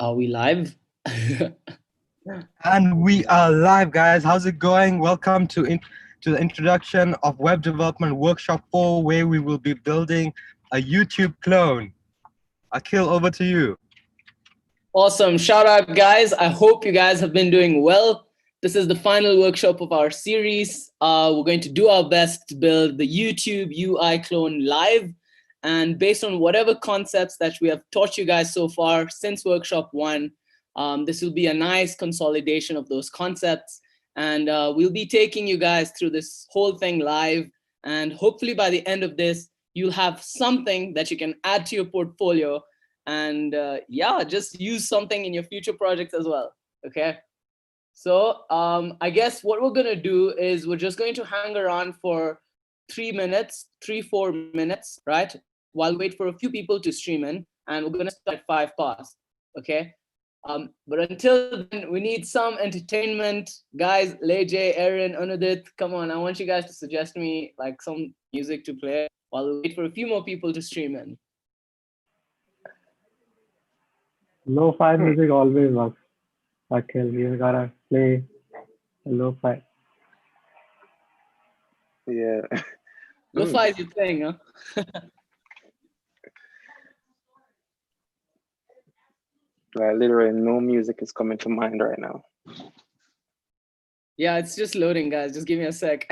Are we live? And we are live, guys. How's it going? Welcome to the introduction of Web Development Workshop 4, where we will be building a YouTube clone. Akhil, over to you. Awesome. Shout out, guys. I hope you guys have been doing well. This is the final workshop of our series. We're going to do our best to build the YouTube UI clone live. And based on whatever concepts that we have taught you guys so far since workshop 1, this will be a nice consolidation of those concepts. And we'll be taking you guys through this whole thing live. And hopefully by the end of this, you'll have something that you can add to your portfolio and yeah, just use something in your future projects as well. Okay. So I guess what we're gonna do is we're just going to hang around for 3 minutes, 4 minutes, right? While we wait for a few people to stream in, and we're gonna start at 5 past. Okay. But until then, we need some entertainment. Guys, Lejay, Aaron, Anudit, come on. I want you guys to suggest me like some music to play while we wait for a few more people to stream in. Lo-fi music always works. Akhil, you gotta play lo-fi. Yeah. Lo-fi is your thing, huh? Literally no music is coming to mind right now. Yeah, it's just loading, guys. Just give me a sec.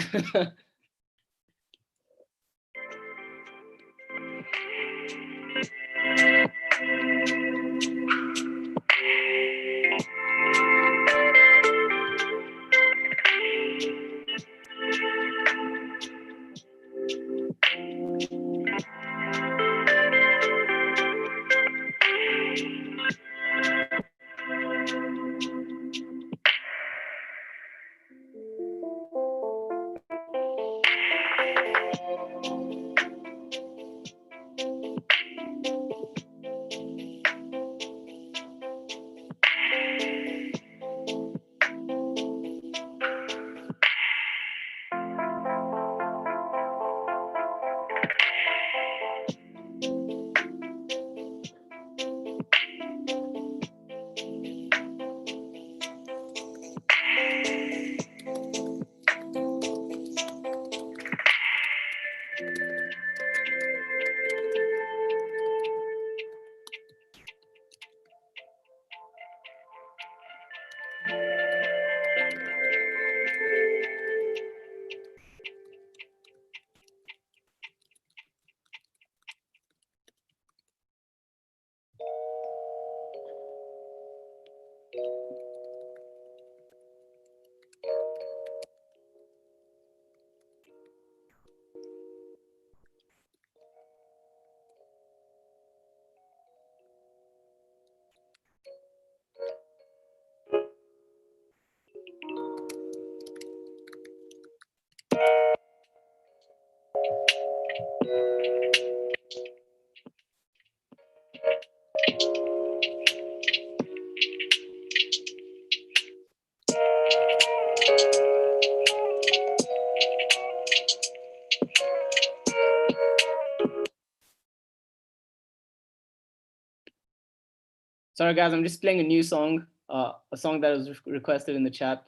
Sorry, guys, I'm just playing a new song, a song that was requested in the chat.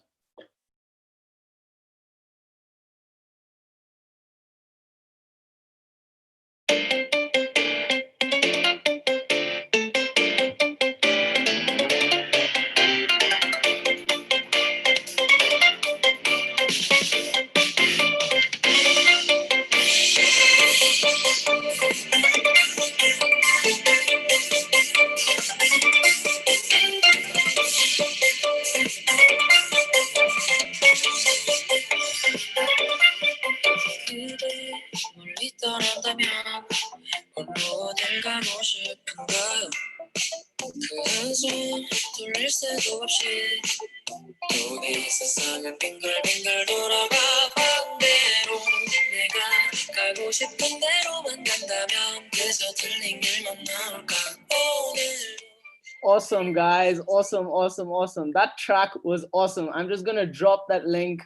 Awesome, guys. Awesome. That track was awesome. I'm just gonna drop that link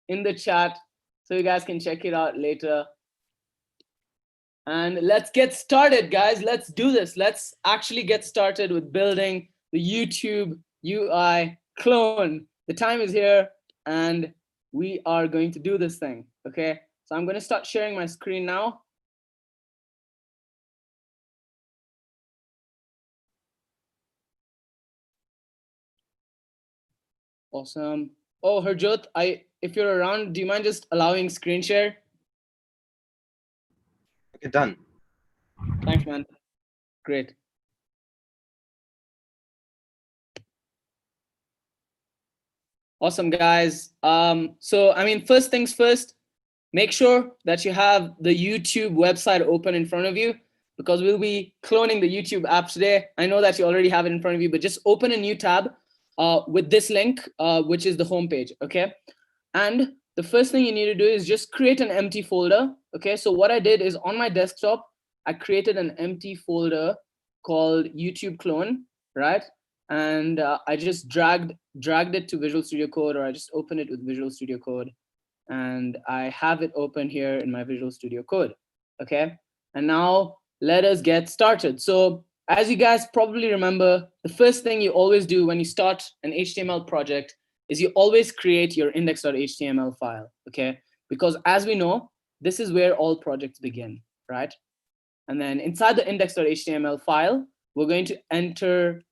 in the chat so you guys can check it out later. And let's get started, guys. Let's do this. Let's actually get started with building the YouTube UI clone. The time is here and we are going to do this thing, okay? So I'm going to start sharing my screen now. Awesome. Oh, Harjot, if you're around, do you mind just allowing screen share? Okay, done. Thanks, man. Great. Awesome, guys. So, I mean, first things first, make sure that you have the YouTube website open in front of you because we'll be cloning the YouTube app today. I know that you already have it in front of you, but just open a new tab with this link, which is the homepage, okay? And the first thing you need to do is just create an empty folder, okay? So what I did is on my desktop, I created an empty folder called YouTube clone, right? And I just dragged it to Visual Studio Code, or I just opened it with Visual Studio Code. And I have it open here in my Visual Studio Code, okay? And now let us get started. So as you guys probably remember, the first thing you always do when you start an HTML project is you always create your index.html file, okay? Because as we know, this is where all projects begin, right? And then inside the index.html file, we're going to enter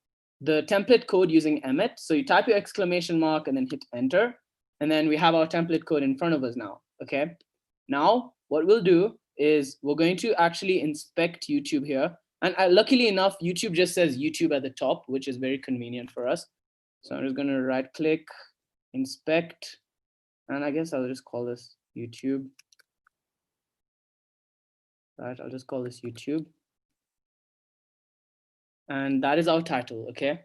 the template code using Emmet. So you type your exclamation mark and then hit enter. And then we have our template code in front of us now, okay? Now, what we'll do is we're going to actually inspect YouTube here. And luckily enough, YouTube just says YouTube at the top, which is very convenient for us. So I'm just gonna right click, inspect, and I guess I'll just call this YouTube. Right, I'll just call this YouTube. And that is our title, okay?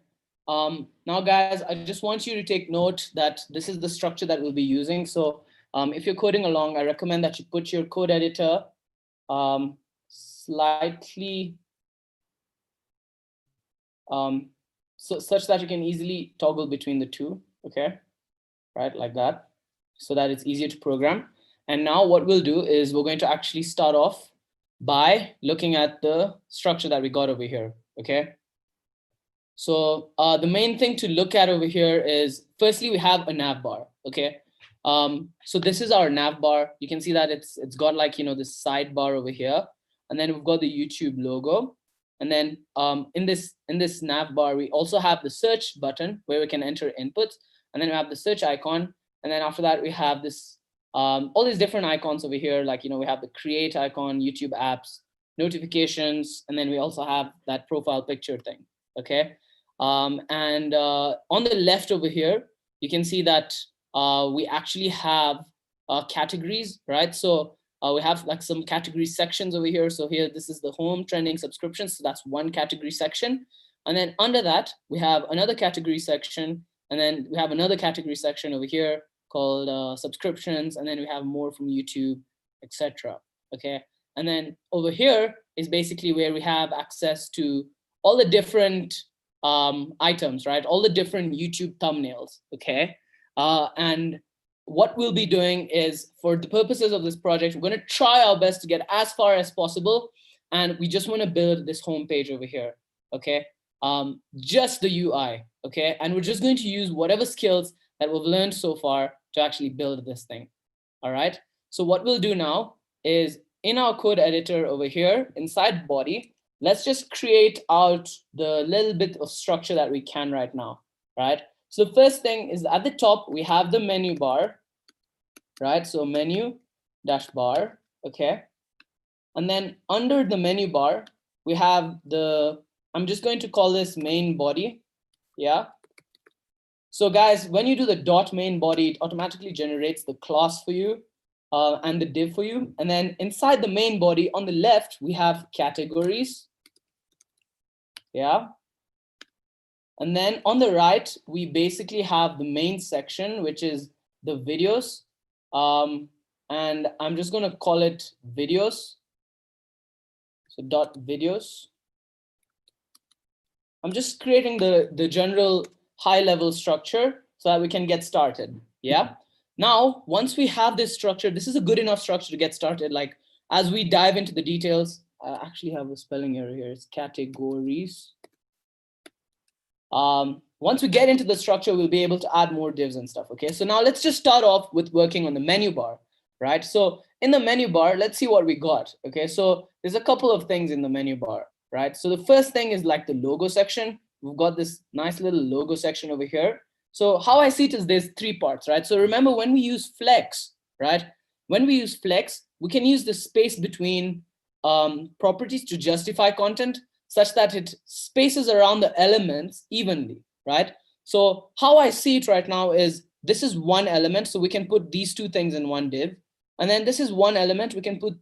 Now, guys, I just want you to take note that this is the structure that we'll be using. So if you're coding along, I recommend that you put your code editor slightly such that you can easily toggle between the two, okay? Right, like that, so that it's easier to program. And now what we'll do is we're going to actually start off by looking at the structure that we got over here, okay? So the main thing to look at over here is, firstly, we have a nav bar, okay? So this is our nav bar. You can see that it's got like, you know, this sidebar over here, and then we've got the YouTube logo. And then in this nav bar, we also have the search button where we can enter inputs, and then we have the search icon. And then after that, we have this all these different icons over here, like, you know, we have the create icon, YouTube apps, notifications, and then we also have that profile picture thing, okay? And on the left over here, you can see that we actually have categories, right? So we have like some category sections over here. So here, this is the home, trending, subscriptions. So that's one category section. And then under that, we have another category section. And then we have another category section over here called subscriptions. And then we have more from YouTube, etc. Okay. And then over here is basically where we have access to all the different items, right? All the different YouTube thumbnails, okay? And what we'll be doing is, for the purposes of this project, we're gonna try our best to get as far as possible. And we just wanna build this homepage over here, okay? Just the UI, okay? And we're just going to use whatever skills that we've learned so far to actually build this thing, all right? So what we'll do now is, in our code editor over here, inside body, let's just create out the little bit of structure that we can right now, right? So the first thing is, at the top, we have the menu bar, right? So menu dash bar, okay? And then under the menu bar, we have I'm just going to call this main body, yeah? So guys, when you do the dot main body, it automatically generates the class for you and the div for you. And then inside the main body on the left, we have categories, yeah? And then on the right, we basically have the main section, which is the videos. And I'm just gonna call it videos. So dot videos. I'm just creating the general high level structure so that we can get started, yeah? Now, once we have this structure, this is a good enough structure to get started. Like, as we dive into the details, I actually have a spelling error here, it's categories. Once we get into the structure, we'll be able to add more divs and stuff. Okay, so now let's just start off with working on the menu bar, right? So in the menu bar, let's see what we got. Okay, so there's a couple of things in the menu bar, right? So the first thing is like the logo section. We've got this nice little logo section over here. So how I see it is there's three parts, right? So remember when we use flex, right? When we use flex, we can use the space between properties to justify content such that it spaces around the elements evenly, right? So how I see it right now is this is one element. So we can put these two things in one div. And then this is one element. We can put,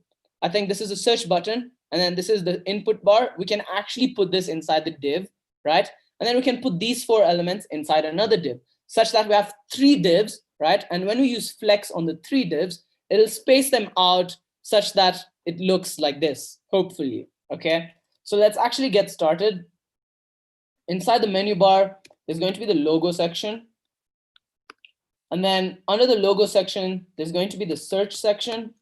I think this is a search button. And then this is the input bar. We can actually put this inside the div, right? And then we can put these four elements inside another div such that we have three divs, right? And when we use flex on the three divs, it'll space them out such that it looks like this, hopefully, okay? So let's actually get started. Inside the menu bar, there's going to be the logo section. And then under the logo section, there's going to be the search section.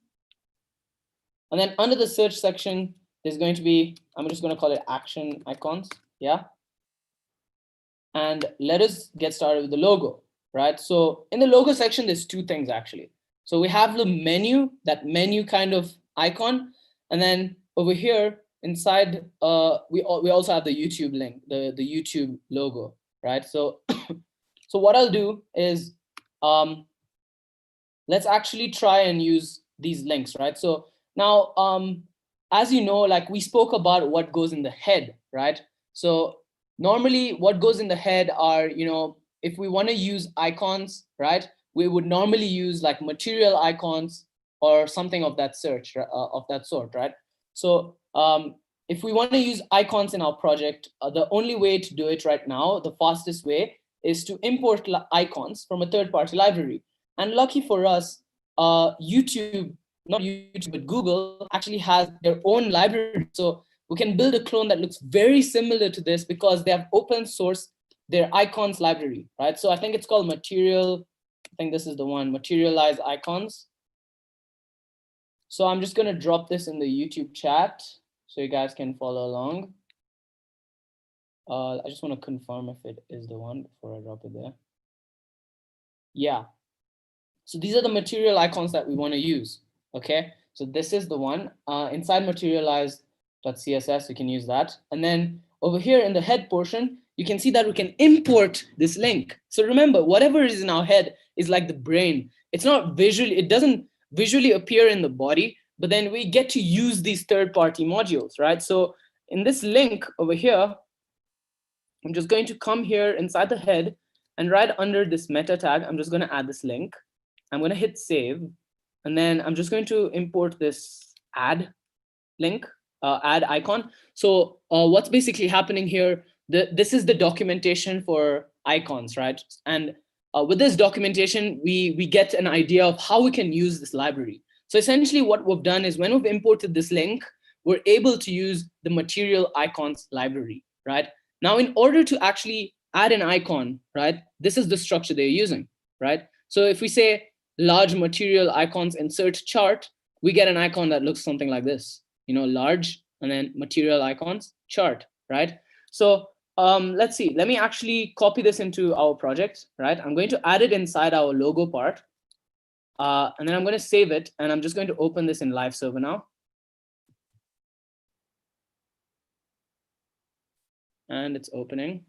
And then under the search section, there's going to be, I'm just going to call it action icons, yeah? And let us get started with the logo, right? So in the logo section, there's two things actually. So we have the menu, that menu kind of icon. And then over here inside, we also have the YouTube link, the YouTube logo, right? So, so what I'll do is, let's actually try and use these links, right? So now, as you know, like we spoke about what goes in the head, right? So normally what goes in the head are, you know, if we want to use icons, right? We would normally use like material icons or something of that search, of that sort, right? So if we want to use icons in our project, the only way to do it right now, the fastest way, is to import icons from a third-party library. And lucky for us, YouTube, not YouTube, but Google actually has their own library. So we can build a clone that looks very similar to this because they have open source their icons library, right? So I think it's called material. I think this is the one, materialize icons. So I'm just going to drop this in the YouTube chat so you guys can follow along. I just want to confirm if it is the one before I drop it there. Yeah. So these are the material icons that we want to use. Okay. So this is the one inside materialize.css. We can use that. And then over here in the head portion, you can see that we can import this link. So remember, whatever is in our head is like the brain. It's not visually, it doesn't visually appear in the body, but then we get to use these third-party modules, right? So in this link over here, I'm just going to come here inside the head and right under this meta tag, I'm just going to add this link. I'm going to hit save. And then I'm just going to import this add link, add icon. So what's basically happening here, this is the documentation for icons, right? And with this documentation, we get an idea of how we can use this library. So essentially what we've done is when we've imported this link, we're able to use the material icons library, right? Now, in order to actually add an icon, right, this is the structure they're using, right? So if we say large material icons insert chart, we get an icon that looks something like this, you know, large and then material icons chart, right? So let's see, let me actually copy this into our project, right? I'm going to add it inside our logo part. And then I'm going to save it. And I'm just going to open this in live server now. And it's opening.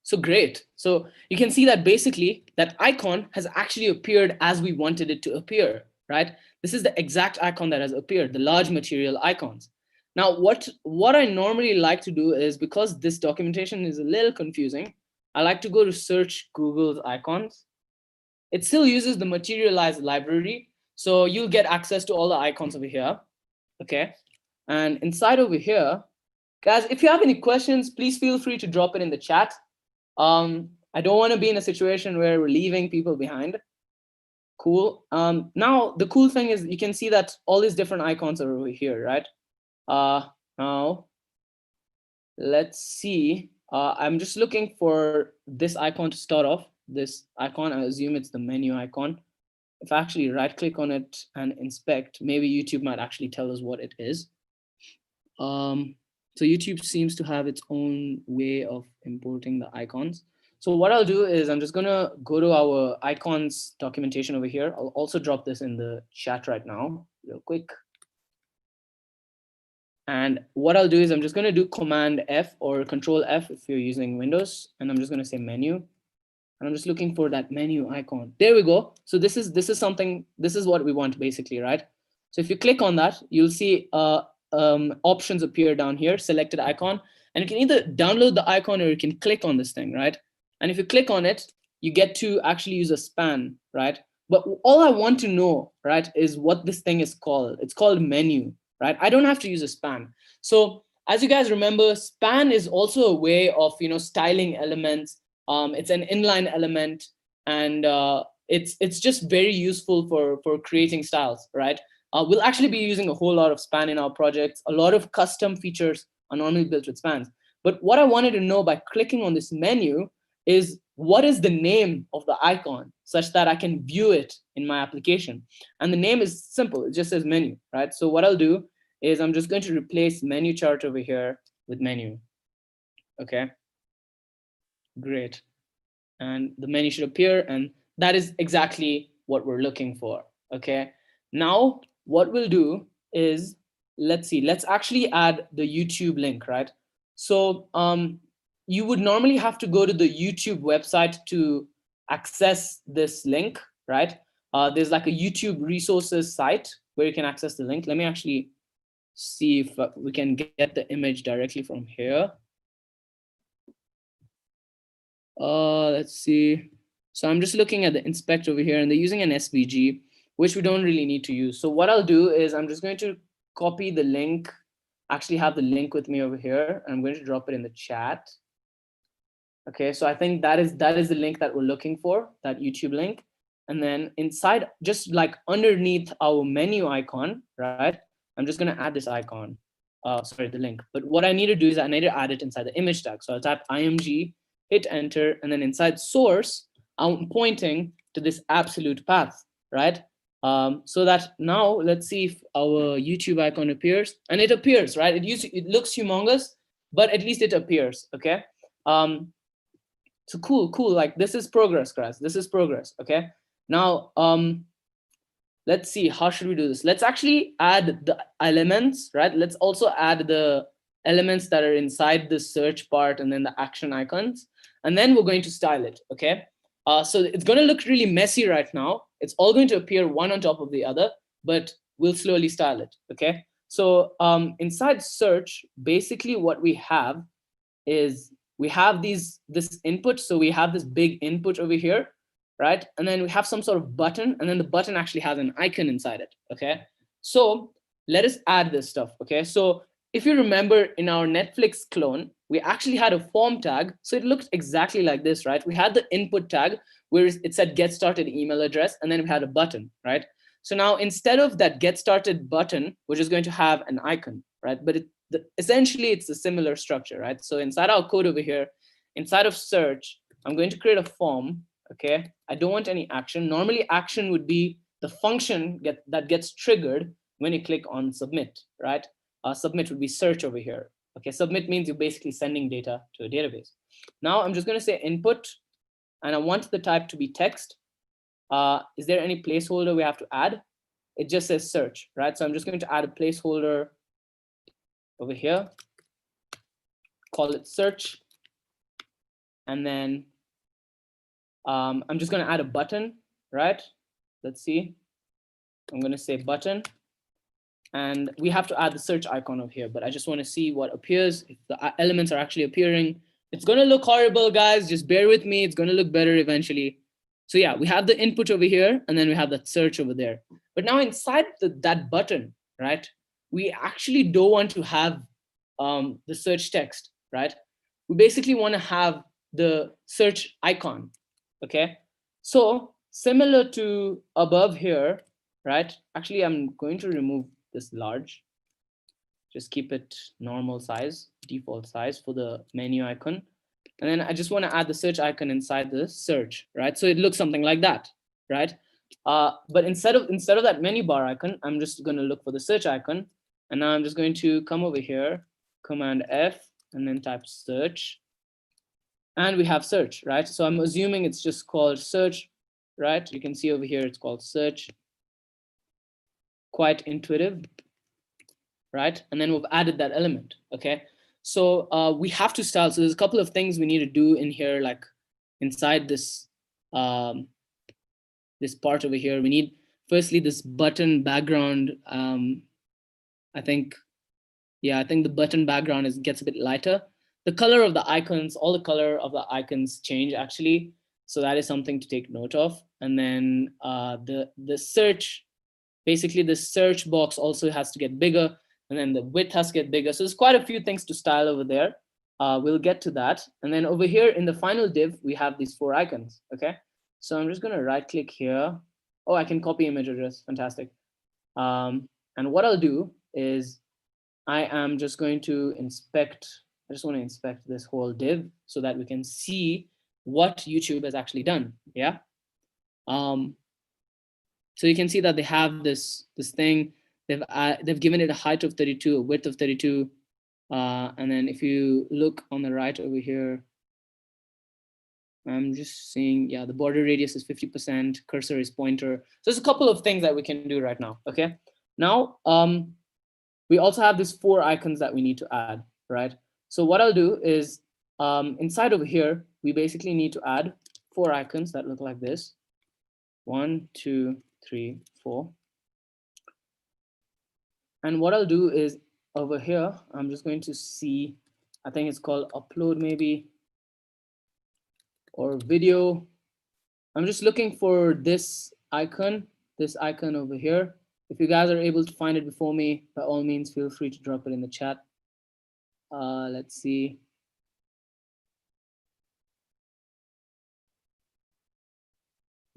So great. So you can see that basically that icon has actually appeared as we wanted it to appear, right? This is the exact icon that has appeared, the large material icons. Now, what I normally like to do is, because this documentation is a little confusing, I like to go to search Google's icons. It still uses the materialized library. So you'll get access to all the icons over here. Okay. And inside over here, guys, if you have any questions, please feel free to drop it in the chat. I don't want to be in a situation where we're leaving people behind. Cool. Now, the cool thing is you can see that all these different icons are over here, right? Now, let's see. I'm just looking for this icon to start off. This icon, I assume it's the menu icon. If I actually right click on it and inspect, maybe YouTube might actually tell us what it is. So YouTube seems to have its own way of importing the icons. So what I'll do is I'm just gonna go to our icons documentation over here. I'll also drop this in the chat right now, real quick. And what I'll do is I'm just gonna do Command F or Control F if you're using Windows, and I'm just gonna say menu. And I'm just looking for that menu icon. There we go. So this is what we want basically, right? So if you click on that, you'll see options appear down here, selected icon, and you can either download the icon or you can click on this thing, right? And if you click on it, you get to actually use a span, right? But all I want to know, right, is what this thing is called. It's called menu, right? I don't have to use a span. So as you guys remember, span is also a way of, styling elements. It's an inline element, and it's just very useful for creating styles, right? We'll actually be using a whole lot of span in our projects. A lot of custom features are normally built with spans. But what I wanted to know by clicking on this menu is what is the name of the icon such that I can view it in my application. And the name is simple. It just says menu, right? So what I'll do is I'm just going to replace menu chart over here with menu. Okay. Great. And the menu should appear, and that is exactly what we're looking for. Okay. Now what we'll do is, let's actually add the YouTube link, right? So you would normally have to go to the YouTube website to access this link, right? There's like a YouTube resources site where you can access the link. Let me actually see if we can get the image directly from here. Let's see. So I'm just looking at the inspect over here, and they're using an SVG, which we don't really need to use. So what I'll do is I'm just going to copy the link, actually have the link with me over here. I'm going to drop it in the chat. Okay, so I think that is the link that we're looking for, that YouTube link. And then inside, just like underneath our menu icon, right? I'm just gonna add this icon, sorry, the link. But what I need to do is I need to add it inside the image tag. So I'll type img, hit enter, and then inside source, I'm pointing to this absolute path, right? So that now let's see if our YouTube icon appears, and it appears, right? It looks humongous, but at least it appears, okay? So cool. Like this is progress, guys. This is progress, okay? Now, let's see, how should we do this? Let's actually add the elements, right? Let's also add the elements that are inside the search part and then the action icons. And then we're going to style it, okay? So it's going to look really messy right now. It's all going to appear one on top of the other, but we'll slowly style it, okay? So inside search, basically what we have is we have this input. So we have this big input over here, right? And then we have some sort of button, and then the button actually has an icon inside it, okay? So let us add this stuff, okay? So if you remember in our Netflix clone, we actually had a form tag. So it looked exactly like this, right? We had the input tag where it said get started email address, and then we had a button, right? So now instead of that get started button, we're just going to have an icon, right? But essentially it's a similar structure, right? So inside our code over here, inside of search, I'm going to create a form, okay? I don't want any action. Normally action would be the function that gets triggered when you click on submit, right? Submit would be search over here. Okay, submit means you're basically sending data to a database. Now I'm just going to say input, and I want the type to be text. Is there any placeholder we have to add? It just says search, right? So I'm just going to add a placeholder over here, call it search. And then I'm just going to add a button, right? Let's see. I'm going to say button. And we have to add the search icon over here, but I just want to see what appears, if the elements are actually appearing. It's going to look horrible, guys. Just bear with me. It's going to look better eventually. So yeah, we have the input over here, and then we have that search over there. But now inside that button, right, we actually don't want to have the search text, right? We basically want to have the search icon, okay? So similar to above here, right? Actually, I'm going to remove this large. Just keep it normal size, default size for the menu icon. And then I just want to add the search icon inside the search, right? So it looks something like that, right? But instead of that menu bar icon, I'm just going to look for the search icon. And now I'm just going to come over here, Command F, and then type search. And we have search, right? So I'm assuming it's just called search, right? You can see over here, it's called search. Quite intuitive, right? And then we've added that element, okay? So we have to style. So there's a couple of things we need to do in here, like inside this, this part over here. We need, firstly, this button background. I think the button background gets a bit lighter. The color of the icons, all the color of the icons change actually. So that is something to take note of. And then the search, basically the search box also has to get bigger, and then the width has to get bigger. So there's quite a few things to style over there. We'll get to that. And then over here in the final div, we have these 4 icons, okay? So I'm just gonna right click here. Oh, I can copy image address, fantastic. And what I'll do is I am just going to inspect, I just want to inspect this whole div so that we can see what YouTube has actually done, yeah? So you can see that they have this thing, they've given it a height of 32, a width of 32, and then if you look on the right over here, I'm just seeing, yeah, the border radius is 50%, cursor is pointer. So there's a couple of things that we can do right now, okay? Now, we also have these 4 icons that we need to add, right? So what I'll do is inside over here, we basically need to add 4 icons that look like this. 1, 2, 3, 4. And what I'll do is over here, I'm just going to see, I think it's called upload maybe, or video. I'm just looking for this icon over here. If you guys are able to find it before me, by all means, feel free to drop it in the chat. Let's see.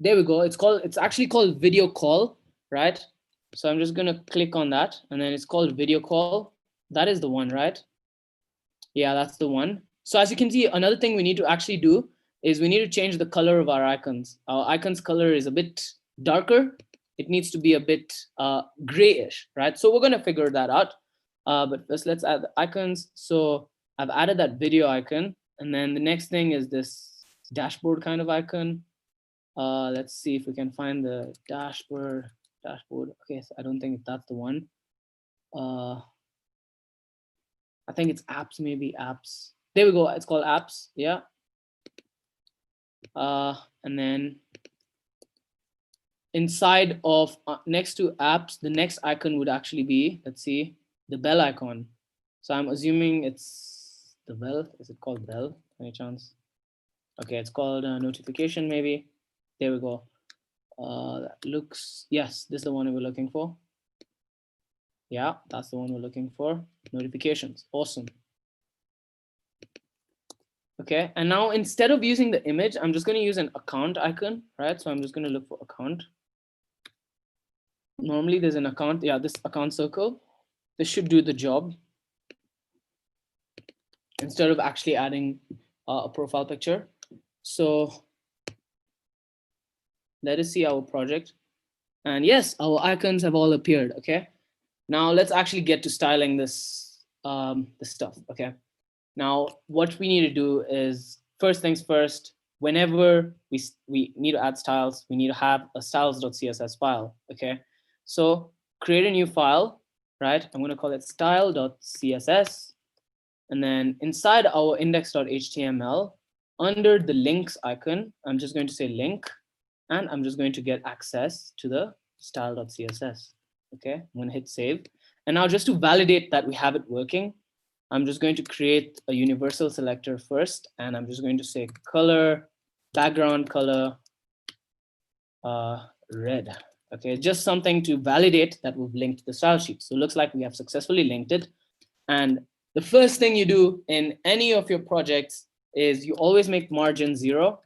There we go. It's actually called video call, right? So I'm just gonna click on that, and then it's called video call. That is the one, right? Yeah, that's the one. So as you can see, another thing we need to actually do is we need to change the color of our icons. Our icons color is a bit darker. It needs to be a bit grayish, right? So we're gonna figure that out. But first let's add the icons. So I've added that video icon. And then the next thing is this dashboard kind of icon. Let's see if we can find the dashboard. Okay, so I don't think that's the one. I think it's apps, maybe apps. There we go, it's called apps, yeah. And then inside of next to apps, the next icon would actually be, let's see, the bell icon. So I'm assuming it's the bell. Is it called bell? Any chance? Okay, it's called notification maybe. There we go. That looks, yes, this is the one we're looking for. Yeah, that's the one we're looking for. Notifications, awesome. Okay, and now instead of using the image, I'm just gonna use an account icon, right? So I'm just gonna look for account. Normally there's an account, yeah, this account circle. This should do the job. Instead of actually adding a profile picture. So let us see our project. And yes, our icons have all appeared, okay? Now let's actually get to styling this, this stuff, okay? Now, what we need to do is, first things first, whenever we need to add styles, we need to have a styles.css file, okay? So create a new file, right? I'm gonna call it style.css. And then inside our index.html, under the links icon, I'm just going to say link, and I'm just going to get access to the style.css, okay? I'm gonna hit save. And now just to validate that we have it working, I'm just going to create a universal selector first, and I'm just going to say color, background color, red. Okay, just something to validate that we've linked the style sheet. So it looks like we have successfully linked it. And the first thing you do in any of your projects is you always make margin 0.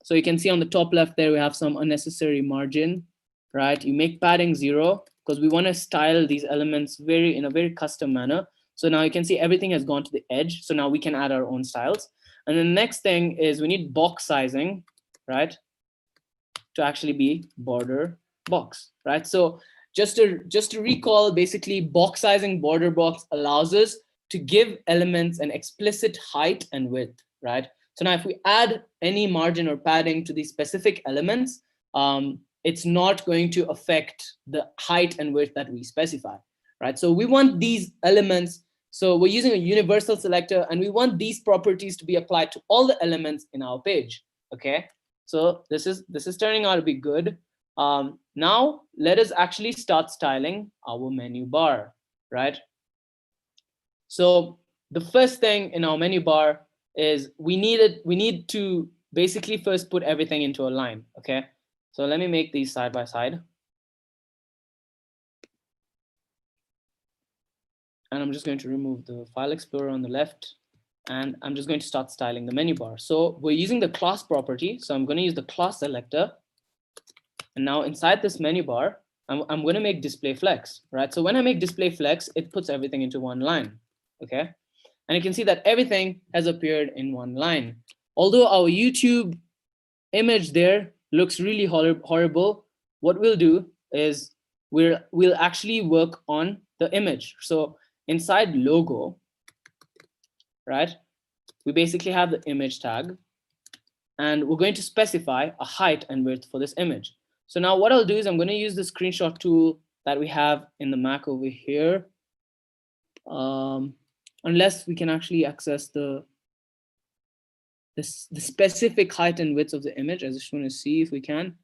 So you can see on the top left there, we have some unnecessary margin, right? You make padding 0 because we want to style these elements in a very custom manner. So now you can see everything has gone to the edge. So now we can add our own styles. And then the next thing is we need box sizing, right? To actually be border box, right? So just to recall, basically box sizing border box allows us to give elements an explicit height and width, right? So now if we add any margin or padding to these specific elements, it's not going to affect the height and width that we specify, right? So we want these elements. So we're using a universal selector, and we want these properties to be applied to all the elements in our page, okay? So this is turning out to be good. Now let us actually start styling our menu bar, right? So the first thing in our menu bar is we need to basically first put everything into a line, okay? So let me make these side by side. And I'm just going to remove the file explorer on the left, and I'm just going to start styling the menu bar. So we're using the class property. So I'm going to use the class selector. And now inside this menu bar, I'm going to make display flex, right? So when I make display flex, it puts everything into one line, okay? And you can see that everything has appeared in one line. Although our YouTube image there looks really horrible, what we'll do is we'll actually work on the image. So inside logo, right, we basically have the image tag, and we're going to specify a height and width for this image. So now what I'll do is I'm going to use the screenshot tool that we have in the Mac over here. Unless we can actually access the specific height and width of the image. I just want to see if we can.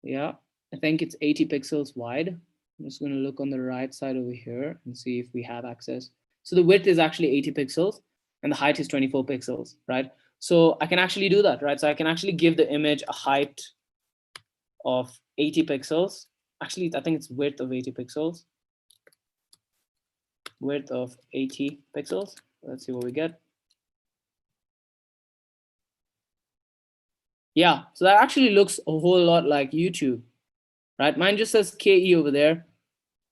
Yeah, I think it's 80 pixels wide. I'm just going to look on the right side over here and see if we have access. So the width is actually 80 pixels and the height is 24 pixels, right? So I can actually do that, right? So I can actually give the image a height of 80 pixels. Actually, I think it's width of 80 pixels. Width of 80 pixels. Let's see what we get. Yeah, so that actually looks a whole lot like YouTube, right? Mine just says KE over there,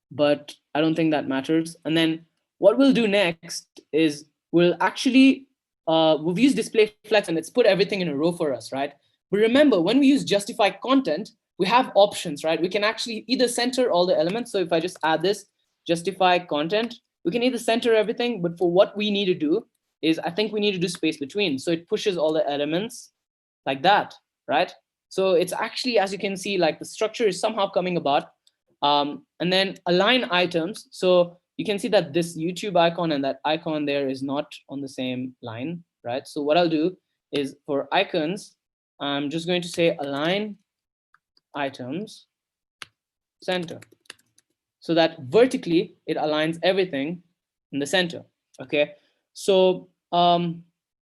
but I don't think that matters. And then what we'll do next is we'll actually, we've used display flex and it's put everything in a row for us, right? But remember, when we use justify content, we have options, right? We can actually either center all the elements. So if I just add this justify content, we can either center everything, but for what we need to do is I think we need to do space between. So it pushes all the elements like that, right? So it's actually, as you can see, like the structure is somehow coming about. And then align items. So you can see that this YouTube icon and that icon there is not on the same line, right? So what I'll do is for icons, I'm just going to say align items center, so that vertically it aligns everything in the center, okay? So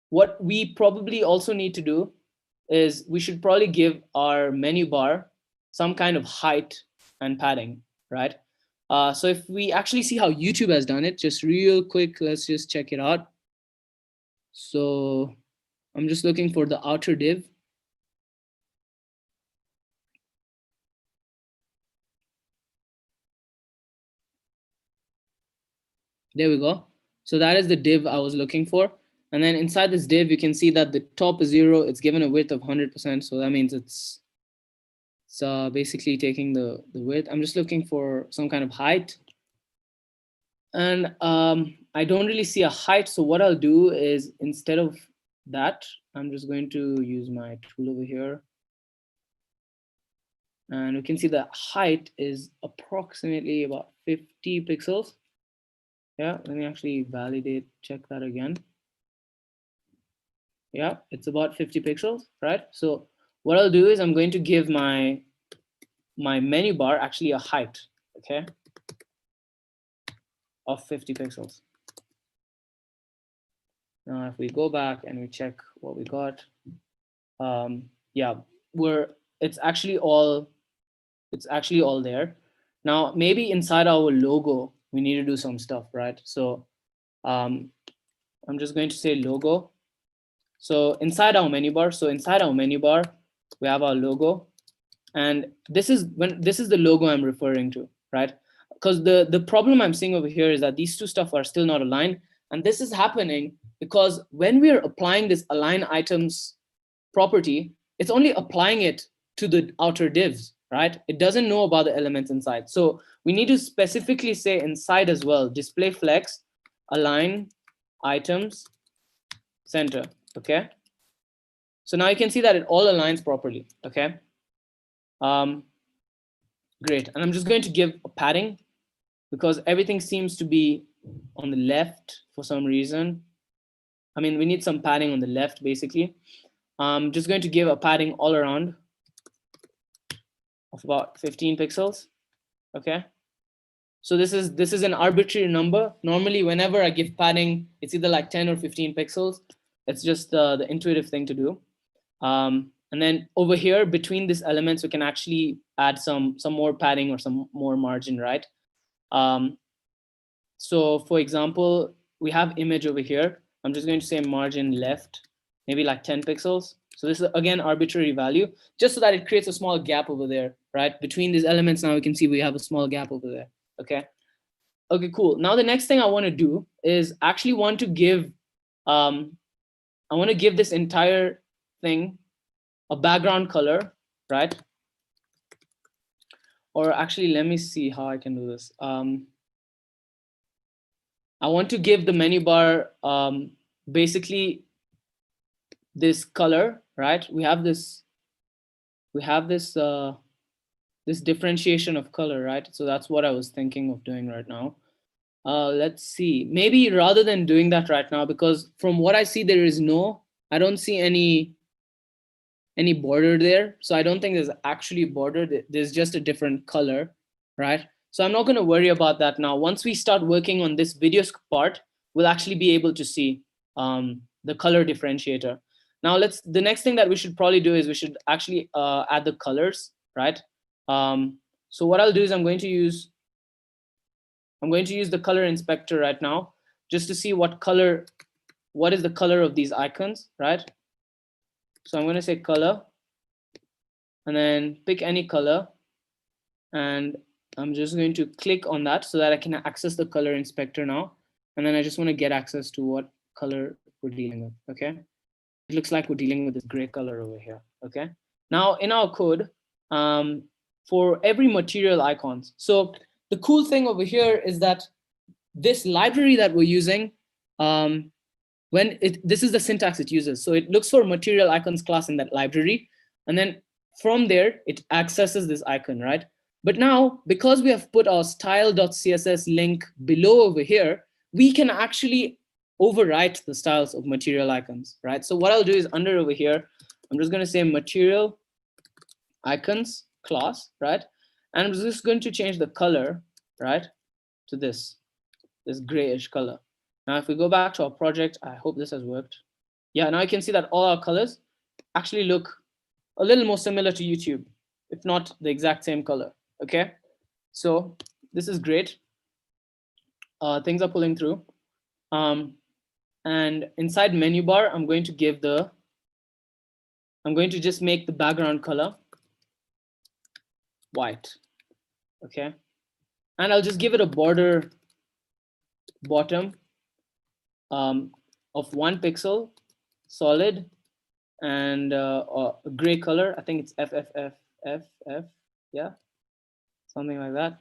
what we probably also need to do is we should probably give our menu bar some kind of height and padding, right? So if we actually see how YouTube has done it, just real quick, let's just check it out. So I'm just looking for the outer div. There we go. So that is the div I was looking for. And then inside this div, you can see that the top is 0. It's given a width of 100%. So that means it's basically taking the width. I'm just looking for some kind of height. And I don't really see a height. So what I'll do is instead of that, I'm just going to use my tool over here. And we can see the height is approximately about 50 pixels. Yeah, let me actually validate, check that again. Yeah, it's about 50 pixels, right? So what I'll do is I'm going to give my menu bar actually a height, okay, of 50 pixels. Now, if we go back and we check what we got, yeah, it's actually all there. Now, maybe inside our logo, we need to do some stuff, right? So I'm just going to say logo. So inside our menu bar, we have our logo. And this is the logo I'm referring to, right? Because the problem I'm seeing over here is that these two stuff are still not aligned. And this is happening because when we're applying this align items property, it's only applying it to the outer divs, right? It doesn't know about the elements inside. So we need to specifically say inside as well, display flex, align items center. Okay. So now you can see that it all aligns properly. Okay. Great. And I'm just going to give a padding because everything seems to be on the left for some reason. I mean, we need some padding on the left, basically. I'm just going to give a padding all around of about 15 pixels. Okay. So this is an arbitrary number. Normally, whenever I give padding, it's either like 10 or 15 pixels. It's just the intuitive thing to do. And then over here, between these elements, we can actually add some more padding or some more margin, right? So for example, we have image over here. I'm just going to say margin left, maybe like 10 pixels. So this is, again, arbitrary value, just so that it creates a small gap over there, right? Between these elements, now we can see we have a small gap over there, okay? Okay, cool. Now the next thing I want to do is actually want to give, I want to give this entire thing a background color, right? Or actually, let me see how I can do this. I want to give the menu bar basically this color, right? We have this this differentiation of color, right? So that's what I was thinking of doing right now. Let's see, maybe rather than doing that right now, because from what I see, I don't see any border there. So I don't think there's actually a border. There's just a different color, right? So I'm not going to worry about that now. Once we start working on this video part, we'll actually be able to see the color differentiator. Now the next thing that we should probably do is we should actually add the colors, right? So what I'll do is I'm going to use the color inspector right now, just to see what is the color of these icons, right? So I'm going to say color, and then pick any color, and I'm just going to click on that so that I can access the color inspector now. And then I just want to get access to what color we're dealing with, okay? It looks like we're dealing with this gray color over here, okay? Now in our code, for every material icons, so the cool thing over here is that this library that we're using, this is the syntax it uses. So it looks for material icons class in that library. And then from there, it accesses this icon, right? But now, because we have put our style.css link below over here, we can actually overwrite the styles of material icons, right? So what I'll do is under over here, I'm just going to say material icons class, right? And I'm just going to change the color, right, to this grayish color. Now, if we go back to our project, I hope this has worked. Yeah, now you can see that all our colors actually look a little more similar to YouTube, if not the exact same color, okay? So this is great. Things are pulling through. And inside menu bar, I'm going to just make the background color white, okay? And I'll just give it a border bottom of 1 pixel solid and a gray color. I think it's FFFFF, yeah, something like that.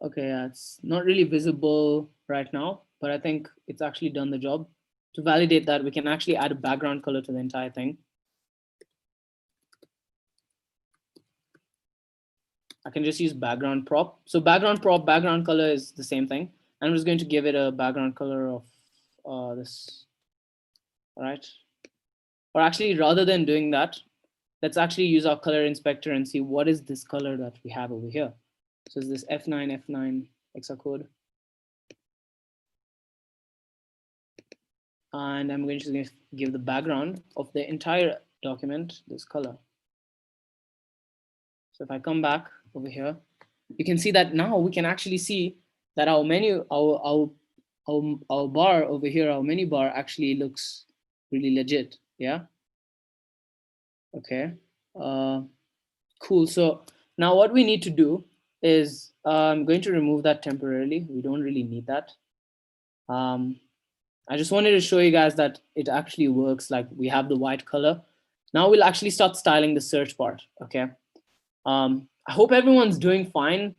Okay, yeah, it's not really visible right now, but I think it's actually done the job. To validate that, we can actually add a background color to the entire thing. I can just use background prop. So background prop, background color is the same thing. I'm just going to give it a background color of this, all right? Or actually, rather than doing that, let's actually use our color inspector and see what is this color that we have over here. So is this F9 hexa code. And I'm going to give the background of the entire document this color. So if I come back over here, you can see that now we can actually see that our menu, our bar over here, our menu bar actually looks really legit. Yeah. Okay. Cool. So now what we need to do is I'm going to remove that temporarily. We don't really need that. I just wanted to show you guys that it actually works. Like we have the white color. Now we'll actually start styling the search part. Okay. I hope everyone's doing fine.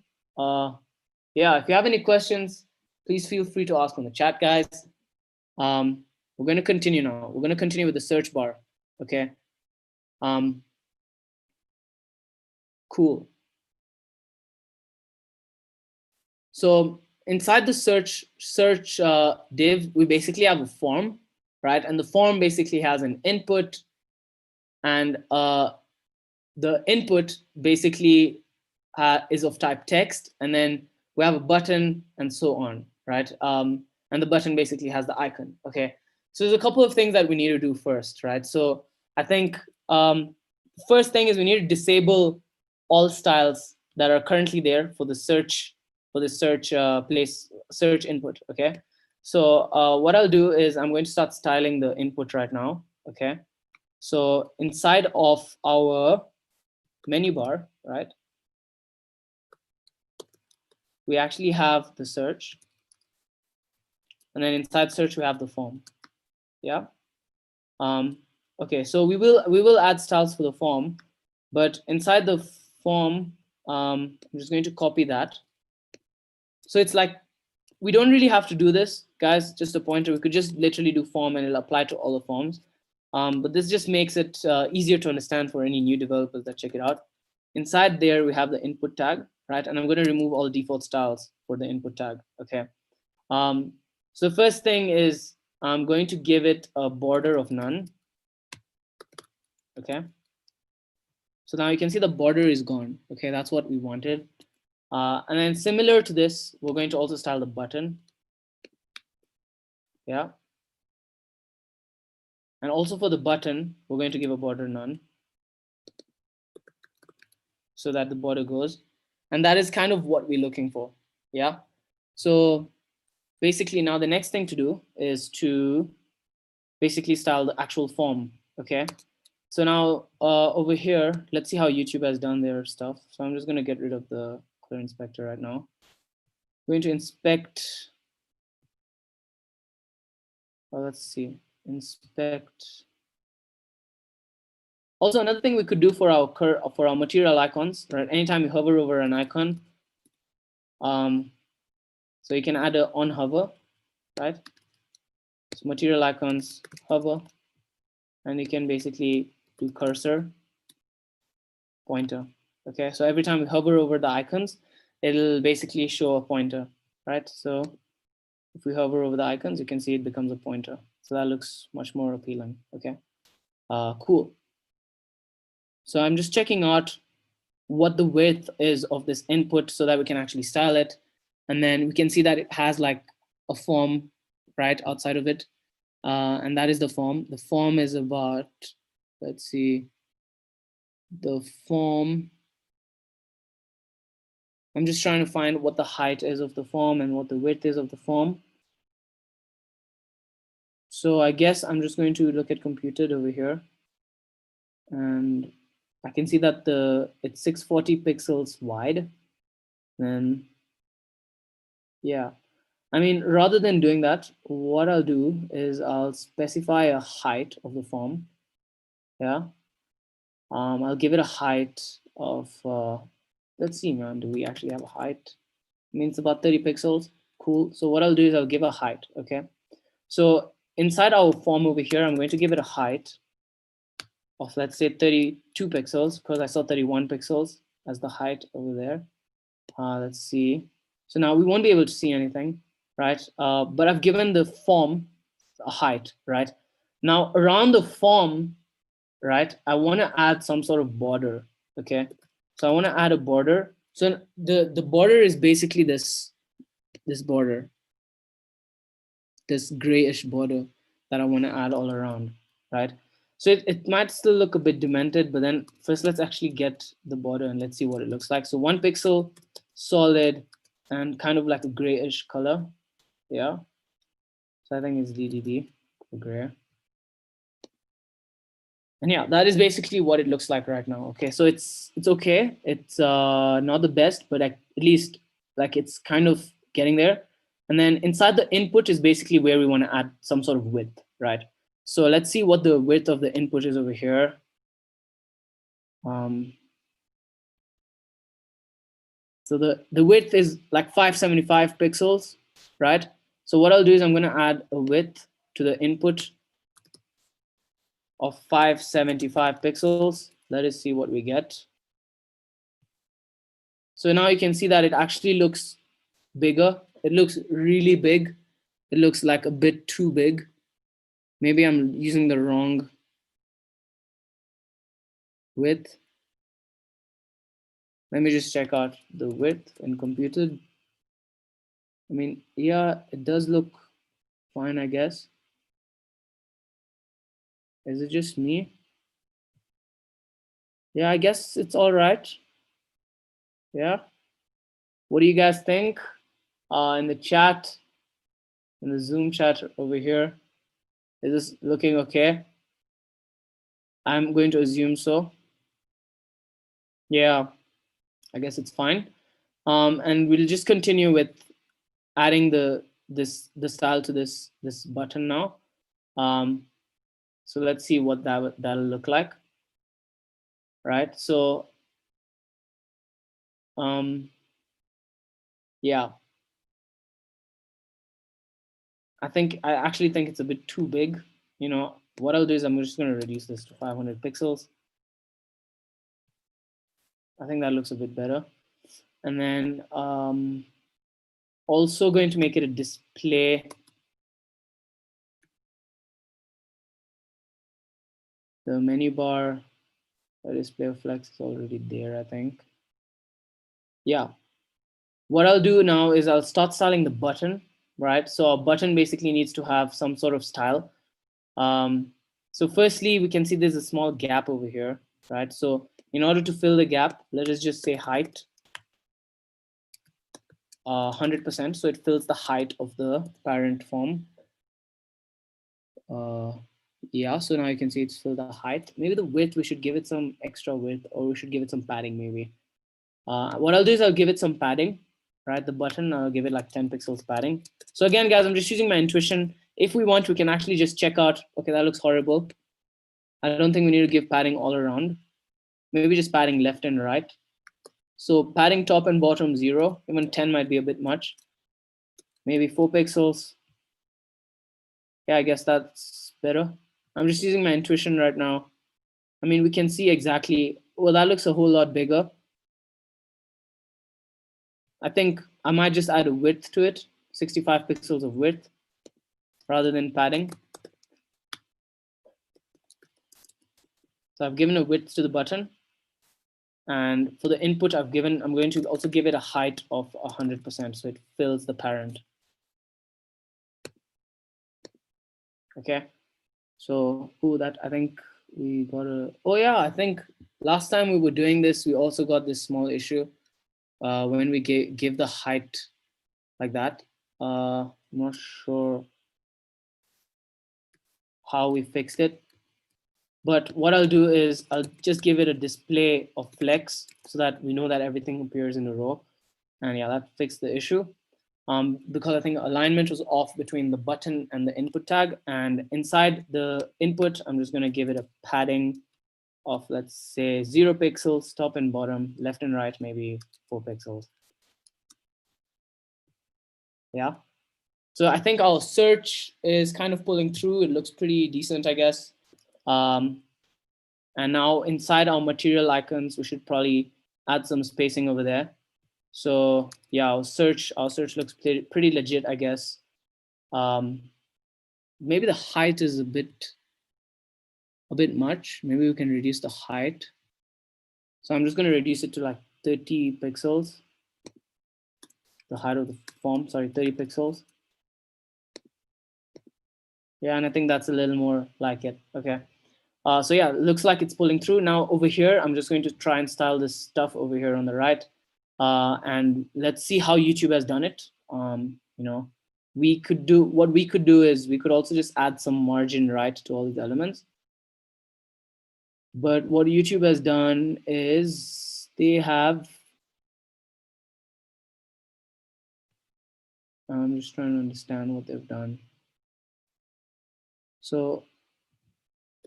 Yeah, if you have any questions, Please feel free to ask on the chat, guys. We're going to continue now. We're going to continue with the search bar. Okay. Cool. So inside the search div, we basically have a form, right? And the form basically has an input, and the input basically is of type text, and then we have a button and so on, right? And the button basically has the icon. Okay. So there's a couple of things that we need to do first, right? So I think first thing is we need to disable all styles that are currently there for the search search input. Okay. So what I'll do is I'm going to start styling the input right now. Okay. So inside of our menu bar, right, we actually have the search, and then inside search we have the form. Yeah. Okay, so we will add styles for the form, but inside the form, I'm just going to copy that. So it's like, we don't really have to do this, guys, just a pointer. We could just literally do form and it'll apply to all the forms. But this just makes it easier to understand for any new developers that check it out. Inside there, we have the input tag, right? And I'm going to remove all default styles for the input tag, okay? So the first thing is I'm going to give it a border of none. Okay. So now you can see the border is gone. Okay, that's what we wanted. And then similar to this, we're going to also style the button. Yeah. And also for the button, we're going to give a border none, so that the border goes. And that is kind of what we're looking for. Yeah. So basically now the next thing to do is to basically style the actual form. Okay. So now over here, let's see how YouTube has done their stuff. So I'm just going to get rid of the clear inspector right now. I'm going to inspect. Well, let's see, inspect. Also, another thing we could do for our material icons, right? Anytime you hover over an icon, so you can add a on hover, right? So material icons, hover, and you can basically do cursor, pointer. Okay, so every time we hover over the icons, it'll basically show a pointer, right? So if we hover over the icons, you can see it becomes a pointer. So that looks much more appealing. Okay, cool. So I'm just checking out what the width is of this input so that we can actually style it. And then we can see that it has like a form right outside of it. And that is the form. The form is about, let's see, the form. I'm just trying to find what the height is of the form and what the width is of the form. So I guess I'm just going to look at computed over here. And I can see that it's 640 pixels wide. And yeah, I mean, rather than doing that, what I'll do is I'll specify a height of the form. Yeah. I'll give it a height of, let's see, man, do we actually have a height? I mean, it's about 30 pixels. Cool. So what I'll do is I'll give a height. Okay. So inside our form over here, I'm going to give it a height of, let's say, 32 pixels, because I saw 31 pixels as the height over there. Let's see. So now we won't be able to see anything, right? But I've given the form a height, right? Now around the form, right, I want to add some sort of border. Okay, so I want to add a border. So the border is basically this border, this grayish border that I want to add all around, right? So it might still look a bit demented, but then first let's actually get the border and let's see what it looks like. So 1 pixel, solid, and kind of like a grayish color. Yeah. So I think it's DDD for gray. And yeah, that is basically what it looks like right now. Okay, so it's okay. It's not the best, but at least like it's kind of getting there. And then inside the input is basically where we want to add some sort of width, right? So let's see what the width of the input is over here. So the width is like 575 pixels. right? So what I'll do is I'm gonna add a width to the input of 575 pixels. Let us see what we get. So now you can see that it actually looks bigger. It looks really big. It looks like a bit too big. Maybe I'm using the wrong width. Let me just check out the width and computed. I mean, yeah, it does look fine, I guess. Is it just me? Yeah, I guess it's all right. Yeah. What do you guys think? In the chat, in the Zoom chat over here, is this looking okay? I'm going to assume so. Yeah, I guess it's fine. And we'll just continue with adding the style to this button now. So let's see what that'll look like. Right. So yeah. I actually think it's a bit too big. You know, what I'll do is I'm just going to reduce this to 500 pixels. I think that looks a bit better. And then also going to make it a display. The menu bar, the display flex is already there, I think. Yeah. What I'll do now is I'll start styling the button, right? So a button basically needs to have some sort of style. So firstly, we can see there's a small gap over here, right? So in order to fill the gap, let us just say height 100%. So it fills the height of the parent form. Yeah, so now you can see it's filled the height. Maybe the width, we should give it some extra width, or we should give it some padding maybe. What I'll do is I'll give it some padding, right? The button, I'll give it like 10 pixels padding. So again, guys, I'm just using my intuition. If we want, we can actually just check out, okay, that looks horrible. I don't think we need to give padding all around. Maybe just padding left and right. So padding top and bottom 0, even 10 might be a bit much. Maybe 4 pixels. Yeah, I guess that's better. I'm just using my intuition right now. I mean, we can see exactly, well, that looks a whole lot bigger. I think I might just add a width to it, 65 pixels of width rather than padding. So I've given a width to the button. And for the input I'm going to also give it a height of 100%, so it fills the parent. Okay, so that I think we got a, oh yeah, I think last time we were doing this, we also got this small issue when we give the height like that. I'm not sure how we fixed it, but what I'll do is I'll just give it a display of flex so that we know that everything appears in a row. And yeah, that fixed the issue. Because I think alignment was off between the button and the input tag. And inside the input, I'm just going to give it a padding of, let's say, 0 pixels, top and bottom, left and right, maybe 4 pixels. Yeah. So I think our search is kind of pulling through. It looks pretty decent, I guess. And now inside our material icons, we should probably add some spacing over there. So yeah, our search looks pretty legit, I guess. Maybe the height is a bit much. Maybe we can reduce the height. So I'm just going to reduce it to like 30 pixels. The height of the form, sorry, 30 pixels. Yeah, and I think that's a little more like it. Okay. So yeah, it looks like it's pulling through. Now over here, I'm just going to try and style this stuff over here on the right. And let's see how YouTube has done it. You know, what we could do is we could also just add some margin right to all these elements. But what YouTube has done is they have, I'm just trying to understand what they've done. So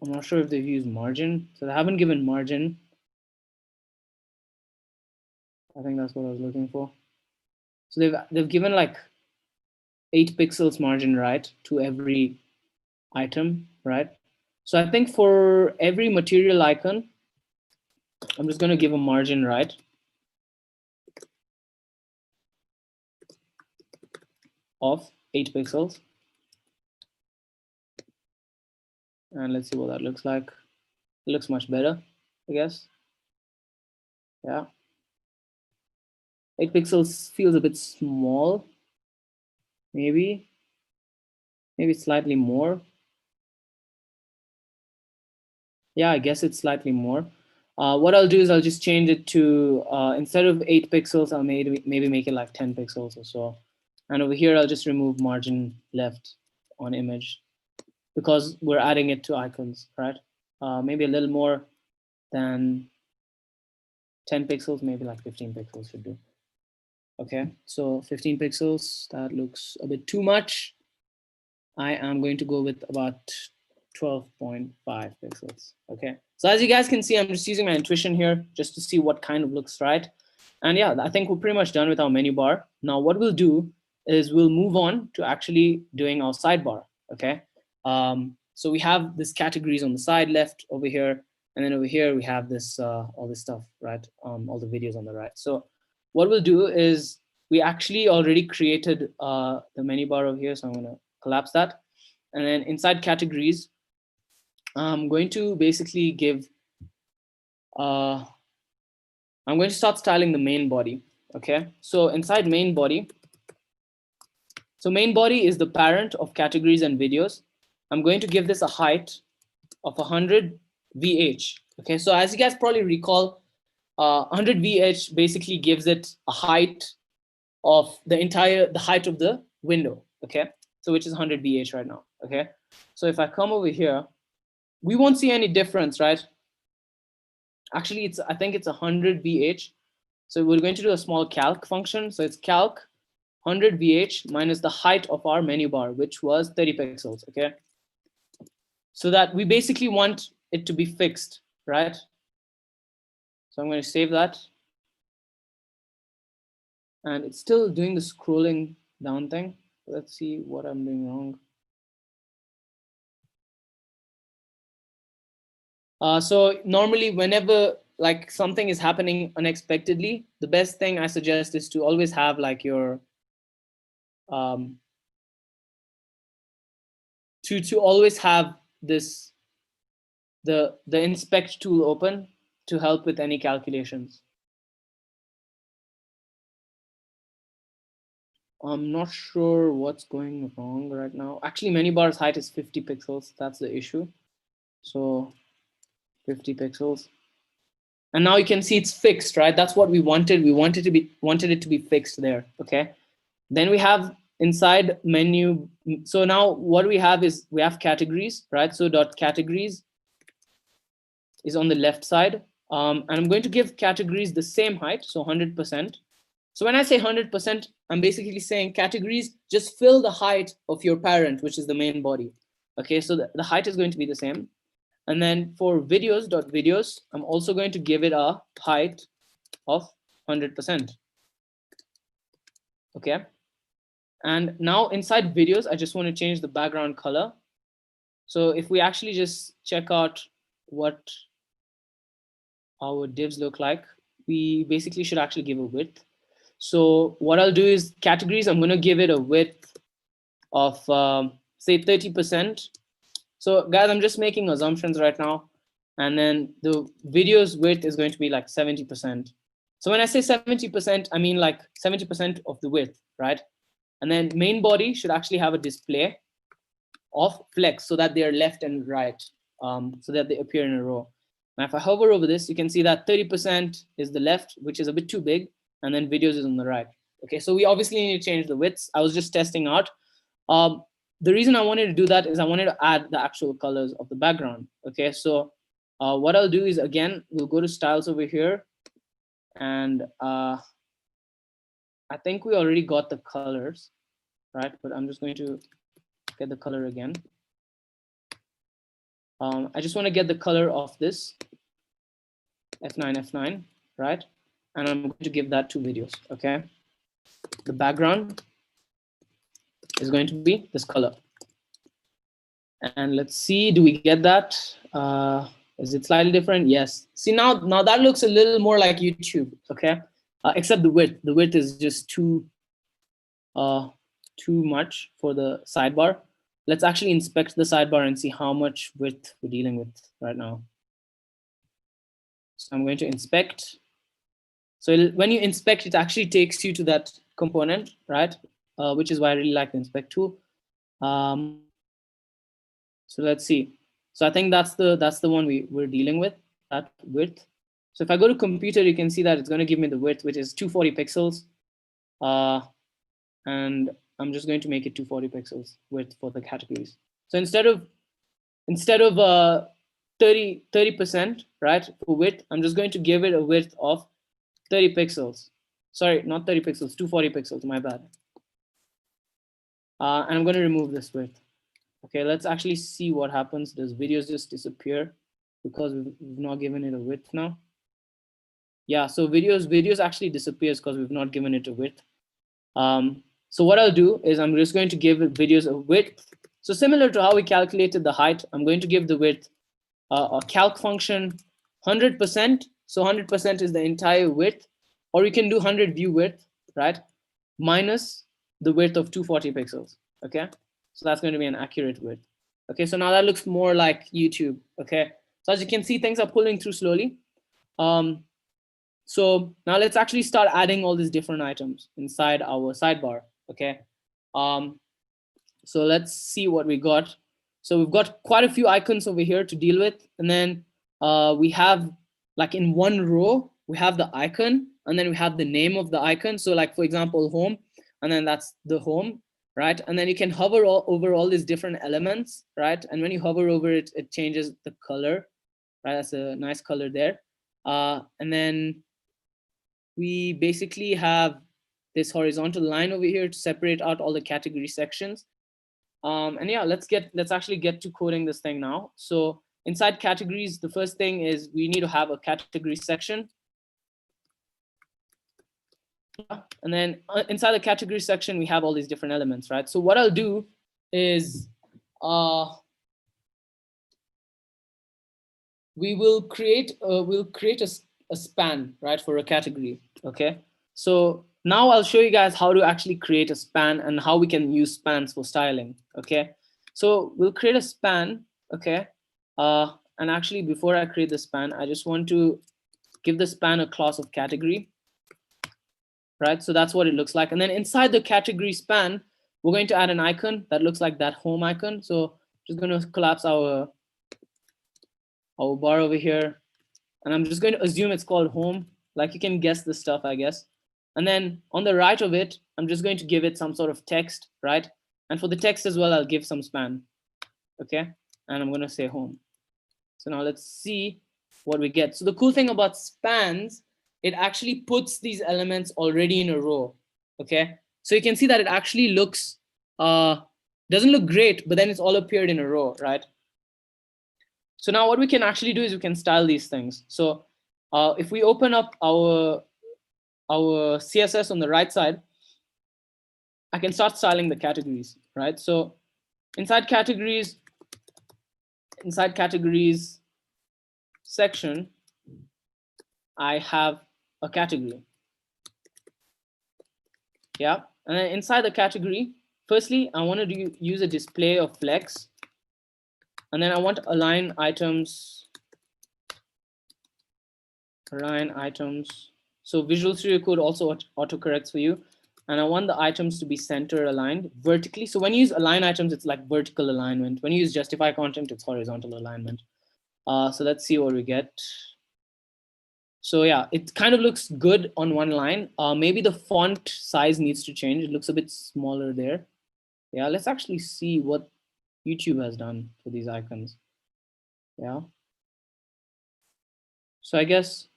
I'm not sure if they've used margin. So they haven't given margin. I think that's what I was looking for. So they've given like 8 pixels margin right to every item, right? So I think for every material icon, I'm just going to give a margin right of 8 pixels. And let's see what that looks like. It looks much better, I guess. Yeah. 8 pixels feels a bit small. Maybe slightly more. Yeah, I guess it's slightly more. What I'll do is I'll just change it to, instead of 8 pixels, I'll maybe make it like 10 pixels or so. And over here, I'll just remove margin left on image because we're adding it to icons, right? Maybe a little more than 10 pixels, maybe like 15 pixels should do. Okay, so 15 pixels, that looks a bit too much. I am going to go with about 12.5 pixels. Okay, so as you guys can see, I'm just using my intuition here just to see what kind of looks right. And yeah, I think we're pretty much done with our menu bar. Now what we'll do is we'll move on to actually doing our sidebar. Okay, so we have this categories on the side left over here, and then over here we have this all this stuff, right? All the videos on the right. So what we'll do is we actually already created the menu bar over here, so I'm going to collapse that. And then inside categories, I'm going to basically give, I'm going to start styling the main body. Okay, so inside main body, so main body is the parent of categories and videos. I'm going to give this a height of 100 VH. Okay, so as you guys probably recall, 100 VH basically gives it a height of the height of the window. Okay, so which is 100 VH right now. Okay, so if I come over here, we won't see any difference, right? Actually, I think it's 100 VH. So we're going to do a small calc function. So it's calc 100 VH minus the height of our menu bar, which was 30 pixels, okay? So that we basically want it to be fixed, right? So I'm going to save that. And it's still doing the scrolling down thing. Let's see what I'm doing wrong. So normally whenever like something is happening unexpectedly, the best thing I suggest is to always have like your, to always have this, the inspect tool open to help with any calculations. I'm not sure what's going wrong right now. Actually, menu bar's height is 50 pixels. That's the issue. So 50 pixels. And now you can see it's fixed, right? That's what we wanted. We wanted it to be fixed there. Okay. Then we have inside menu. So now what we have is we have categories, right? So dot categories is on the left side. And I'm going to give categories the same height, so 100%. So when I say 100%, I'm basically saying categories just fill the height of your parent, which is the main body. Okay, so the height is going to be the same. And then for videos, I'm also going to give it a height of 100%. Okay. And now inside videos, I just want to change the background color. So if we actually just check out what our divs look like, we basically should actually give a width. So what I'll do is categories, I'm going to give it a width of say 30%. So guys, I'm just making assumptions right now. And then the video's width is going to be like 70%. So when I say 70%, I mean like 70% of the width, right? And then main body should actually have a display of flex so that they're left and right, so that they appear in a row. Now, if I hover over this, you can see that 30% is the left, which is a bit too big, and then videos is on the right. Okay, so we obviously need to change the widths. I was just testing out. The reason I wanted to do that is I wanted to add the actual colors of the background. Okay, so what I'll do is, again, we'll go to styles over here, and I think we already got the colors, right? But I'm just going to get the color again. I just want to get the color of this F9, right? And I'm going to give that to videos, okay? The background is going to be this color. And let's see, do we get that? Is it slightly different? Yes. See, now that looks a little more like YouTube, okay? Except the width. The width is just too much for the sidebar. Let's actually inspect the sidebar and see how much width we're dealing with right now. So I'm going to inspect. So when you inspect, it actually takes you to that component, right? Which is why I really like the inspect tool. So let's see. So I think that's the one we're dealing with, that width. So if I go to computer, you can see that it's going to give me the width, which is 240 pixels. And I'm just going to make it 240 pixels width for the categories. So instead of 30%, right, for width, I'm just going to give it a width of 30 pixels. Sorry, not 30 pixels, 240 pixels, my bad. And I'm going to remove this width. Okay, let's actually see what happens. Does videos just disappear because we've not given it a width now? Yeah, so videos actually disappears because we've not given it a width. So what I'll do is I'm just going to give videos a width. So similar to how we calculated the height, I'm going to give the width a calc function 100%. So 100% is the entire width, or you can do 100 view width, right? Minus the width of 240 pixels, okay? So that's going to be an accurate width. Okay, so now that looks more like YouTube, okay? So as you can see, things are pulling through slowly. So now let's actually start adding all these different items inside our sidebar, okay? So let's see what we got. So we've got quite a few icons over here to deal with. And then we have, like in one row, we have the icon, and then we have the name of the icon. So like, for example, home, and then that's the home, right? And then you can hover over all these different elements, right? And when you hover over it, it changes the color, right? That's a nice color there. And then we basically have this horizontal line over here to separate out all the category sections. And yeah, let's actually get to coding this thing now. So inside categories, the first thing is we need to have a category section. And then inside the category section, we have all these different elements, right? So what I'll do is we'll create a span, right, for a category, okay? So now I'll show you guys how to actually create a span and how we can use spans for styling, okay? So we'll create a span, okay? And actually, before I create the span, I just want to give the span a class of category, right? So that's what it looks like. And then inside the category span, we're going to add an icon that looks like that home icon. So just going to collapse our bar over here. And I'm just going to assume it's called home. Like you can guess the stuff, I guess. And then on the right of it, I'm just going to give it some sort of text, right? And for the text as well, I'll give some span, okay? And I'm going to say home. So now let's see what we get. So the cool thing about spans, it actually puts these elements already in a row, okay? So you can see that it actually looks, doesn't look great, but then it's all appeared in a row, right? So now what we can actually do is we can style these things. So if we open up our CSS on the right side, I can start styling the categories, right? So inside categories section, I have a category. Yeah, and then inside the category, firstly, I want to use a display of flex. And then I want to align items. So Visual Studio Code also autocorrects for you. And I want the items to be center aligned vertically. So when you use align items, it's like vertical alignment. When you use justify content, it's horizontal alignment. So let's see what we get. So yeah, it kind of looks good on one line. Maybe the font size needs to change. It looks a bit smaller there. Yeah, let's actually see what YouTube has done for these icons. Yeah. So I guess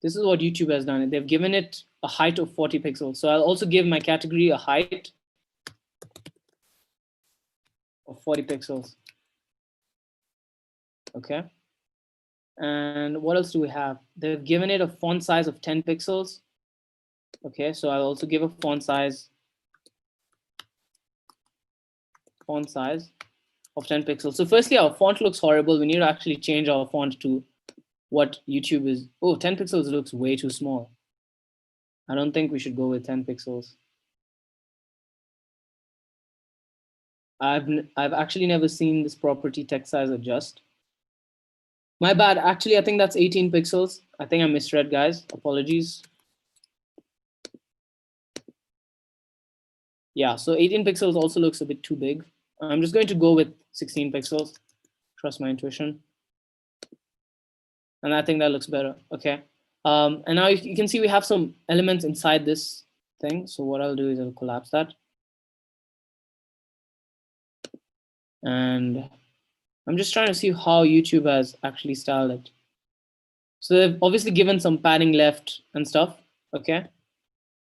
this is what YouTube has done. They've given it a height of 40 pixels. So I'll also give my category a height of 40 pixels. Okay. And what else do we have? They've given it a font size of 10 pixels. Okay, so I'll also give a font size font size of 10 pixels. So firstly, our font looks horrible. We need to actually change our font to what YouTube is. Oh, 10 pixels looks way too small. I don't think we should go with 10 pixels. I've actually never seen this property text size adjust. My bad. Actually, I think that's 18 pixels. I think I misread, guys. Apologies. Yeah, so 18 pixels also looks a bit too big. I'm just going to go with 16 pixels. Trust my intuition. And I think that looks better. Okay. And now you can see we have some elements inside this thing. So what I'll do is I'll collapse that. And I'm just trying to see how YouTube has actually styled it. So they've obviously given some padding left and stuff. Okay.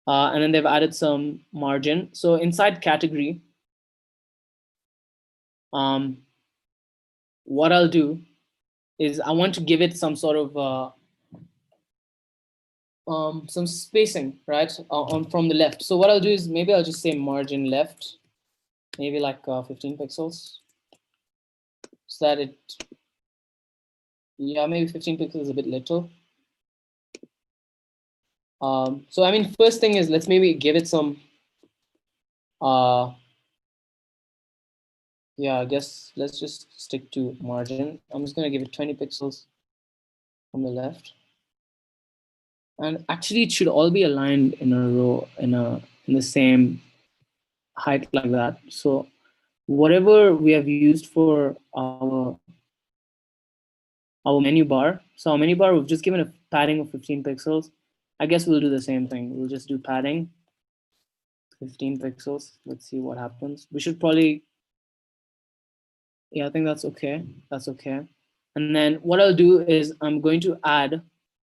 And then they've added some margin. So inside category, what I'll do is I want to give it some sort of some spacing, right, on from the left. So what I'll do is maybe I'll just say margin left, maybe like 15 pixels, so that it, yeah, maybe 15 pixels is a bit little. So I mean, first thing is let's maybe give it some, yeah, I guess let's just stick to margin. I'm just gonna give it 20 pixels from the left. And actually it should all be aligned in a row, in the same height like that. So whatever we have used for our menu bar, so our menu bar, we've just given a padding of 15 pixels. I guess we'll do the same thing. We'll just do padding 15 pixels. Let's see what happens. We should probably, yeah, I think that's okay. That's okay. And then what I'll do is I'm going to add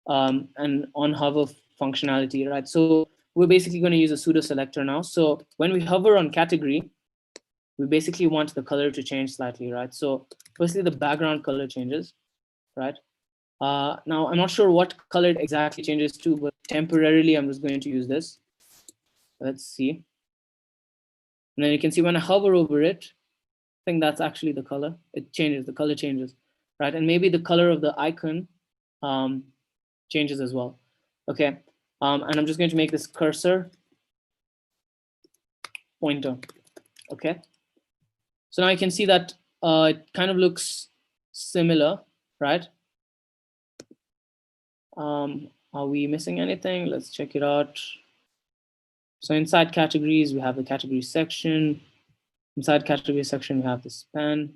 an on hover functionality, right? So we're basically going to use a pseudo selector now. So when we hover on category, we basically want the color to change slightly, right? So firstly, the background color changes, right? Now I'm not sure what color it exactly changes to, but temporarily I'm just going to use this. Let's see. And then you can see when I hover over it, I think that's actually the color. It changes, the color changes, right? And maybe the color of the icon changes as well. Okay, and I'm just going to make this cursor pointer. Okay, so now you can see that it kind of looks similar, right? Are we missing anything? Let's check it out. So inside categories, we have the category section. Inside category section, we have the span.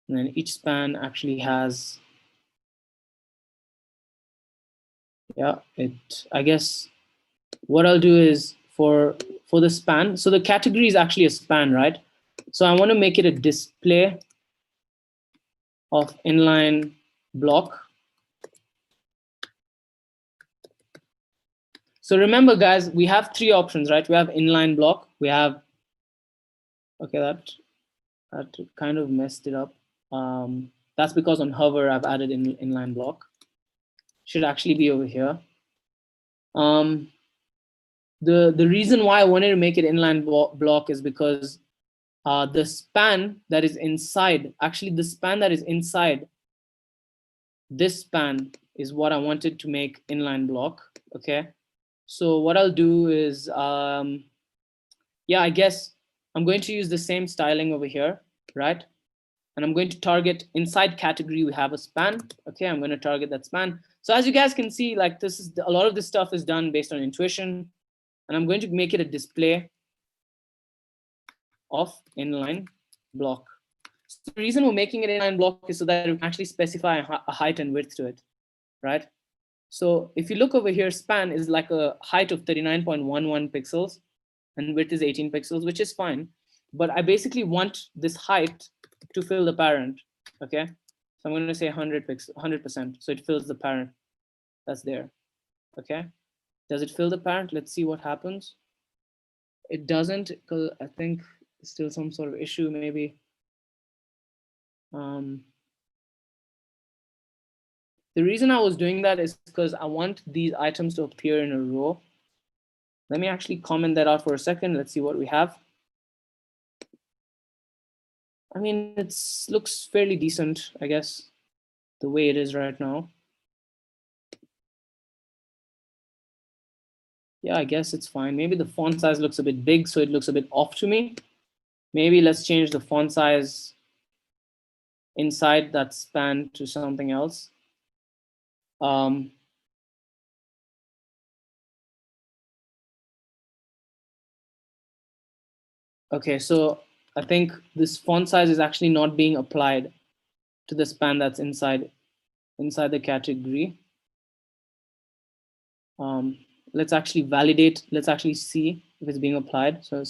And then each span actually has, yeah, I guess what I'll do is for the span, so the category is actually a span, right? So I want to make it a display of inline block. So remember, guys, we have three options, right? We have inline block. We have, okay, that kind of messed it up. That's because on hover, I've added inline block. Should actually be over here. The reason why I wanted to make it inline block is because the span that is inside, actually the span that is inside this span is what I wanted to make inline block, okay? So what I'll do is, yeah, I guess I'm going to use the same styling over here, right? And I'm going to target inside category, we have a span. Okay, I'm going to target that span. So as you guys can see, like this is a lot of this stuff is done based on intuition. And I'm going to make it a display of inline block. So the reason we're making it inline block is so that we can actually specify a height and width to it, right? So if you look over here, span is like a height of 39.11 pixels and width is 18 pixels, which is fine. But I basically want this height to fill the parent, okay? So I'm going to say 100%, so it fills the parent that's there, okay? Does it fill the parent? Let's see what happens. It doesn't, because I think it's still some sort of issue, maybe. The reason I was doing that is because I want these items to appear in a row. Let me actually comment that out for a second. Let's see what we have. I mean, looks fairly decent, I guess, the way it is right now. Yeah, I guess it's fine. Maybe the font size looks a bit big, so it looks a bit off to me. Maybe let's change the font size inside that span to something else. Okay, so I think this font size is actually not being applied to the span that's inside the category. Let's actually validate. Let's actually see if it's being applied. So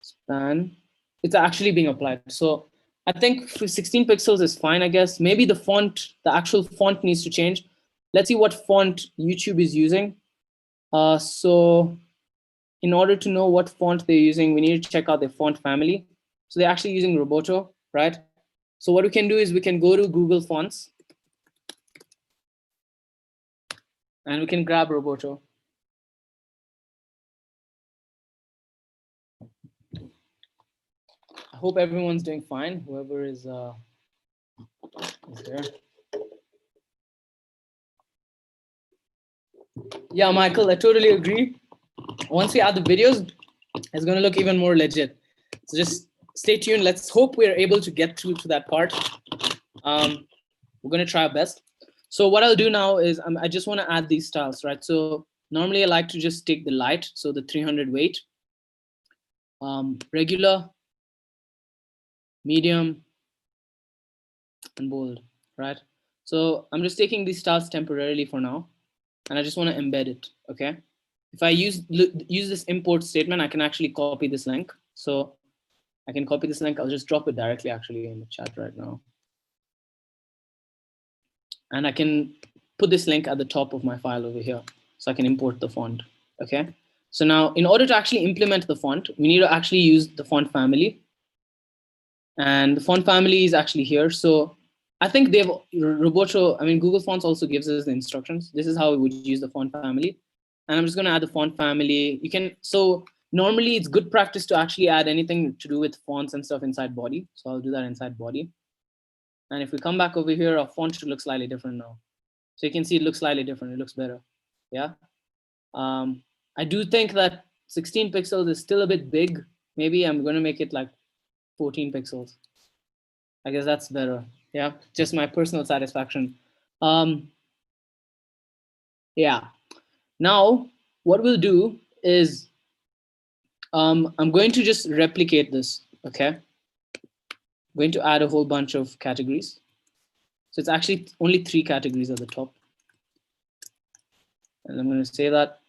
span, it's actually being applied. So I think 16 pixels is fine, I guess. Maybe the font, the actual font needs to change. Let's see what font YouTube is using. So in order to know what font they're using, we need to check out their font family. So they're actually using Roboto, right? So what we can do is we can go to Google Fonts and we can grab Roboto. I hope everyone's doing fine, whoever is there. Yeah, Michael, I totally agree. Once we add the videos, it's going to look even more legit. So just stay tuned. Let's hope we're able to get through to that part. We're going to try our best. So what I'll do now is I just want to add these styles, right? So normally I like to just take the light, so the 300 weight, regular, medium, and bold, right? So I'm just taking these styles temporarily for now, and I just want to embed it, okay? If I use this import statement, I can actually copy this link. So I can copy this link. I'll just drop it directly actually in the chat right now. And I can put this link at the top of my file over here. So I can import the font, okay? So now in order to actually implement the font, we need to actually use the font family. And the font family is actually here. So I think they've Roboto, I mean, Google Fonts also gives us the instructions. This is how we would use the font family. And I'm just gonna add the font family. You can, so normally it's good practice to actually add anything to do with fonts and stuff inside body. So I'll do that inside body. And if we come back over here, our font should look slightly different now. So you can see it looks slightly different. It looks better. Yeah. I do think that 16 pixels is still a bit big. Maybe I'm going to make it like 14 pixels. I guess that's better. Yeah. Just my personal satisfaction. Yeah. Now, what we'll do is I'm going to just replicate this. Okay. I'm going to add a whole bunch of categories. So it's actually only 3 categories at the top. And I'm going to say that.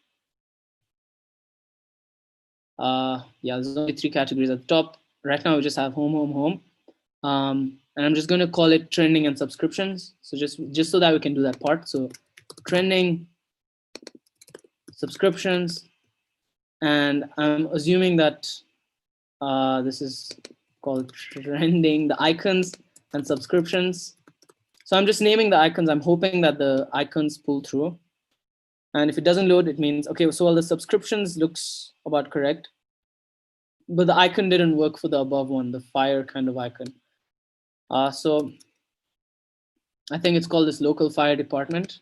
Yeah, there's only 3 categories at the top. Right now we just have home, home, home. And I'm just going to call it trending and subscriptions. So just so that we can do that part. So trending, subscriptions, and I'm assuming that this is called trending, the icons and subscriptions. So I'm just naming the icons. I'm hoping that the icons pull through. And if it doesn't load, it means, okay, so all the subscriptions looks about correct. But the icon didn't work for the above one, the fire kind of icon. So I think it's called this local fire department.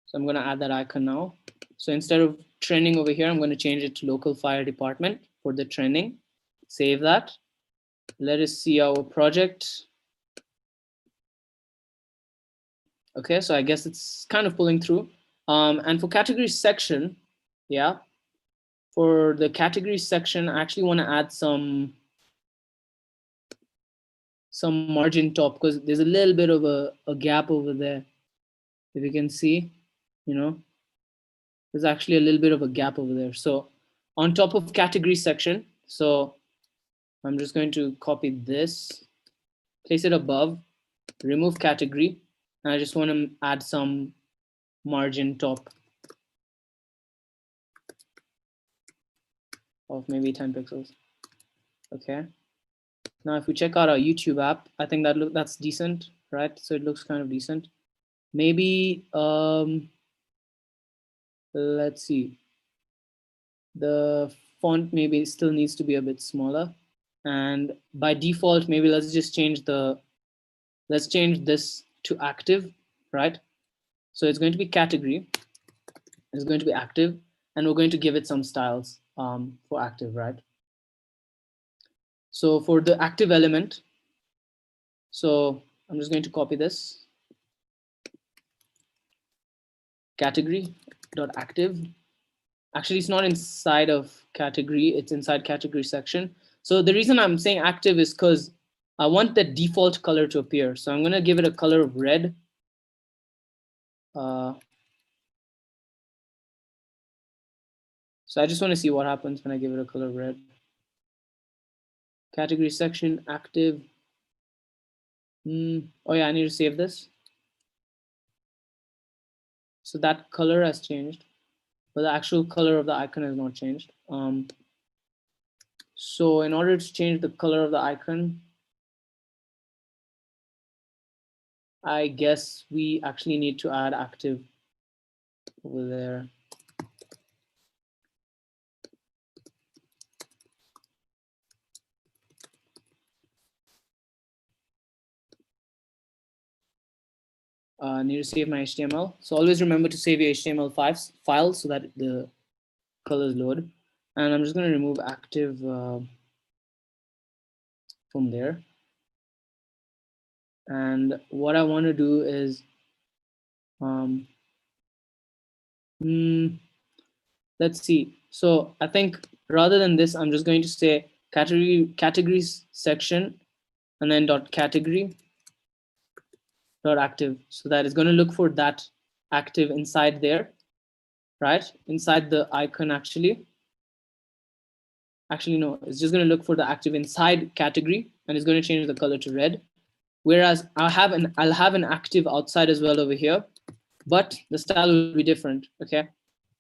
So I'm going to add that icon now. So instead of trending over here, I'm going to change it to local fire department for the trending. Save that. Let us see our project. Okay, so I guess it's kind of pulling through. And for category section, yeah, for the category section, I actually want to add some margin top because there's a little bit of a gap over there. If you can see, you know, there's actually a little bit of a gap over there. So on top of category section, so I'm just going to copy this, place it above, remove category, and I just want to add some margin top of maybe 10 pixels. Okay. Now, if we check out our YouTube app, I think that's decent, right? So it looks kind of decent. Maybe, let's see. The font maybe still needs to be a bit smaller. And by default, maybe let's just change this to active, right? So it's going to be category, it's going to be active, and we're going to give it some styles for active, right? So for the active element, so I'm just going to copy this, category dot active. Actually, it's not inside of category, it's inside category section. So the reason I'm saying active is because I want the default color to appear. So I'm gonna give it a color of red. So I just want to see what happens when I give it a color of red. Category section, active. Oh yeah, I need to save this. So that color has changed, but the actual color of the icon has not changed. So in order to change the color of the icon, I guess we actually need to add active over there. Need to save my HTML. So always remember to save your HTML file so that the colors load. And I'm just going to remove active from there. And what I want to do is, let's see. So I think rather than this, I'm just going to say categories section, and then dot category dot active. So that is going to look for that active inside there, right? Inside the icon actually. Actually, no, it's just going to look for the active inside category, and it's going to change the color to red. Whereas I'll have an active outside as well over here, but the style will be different. Okay.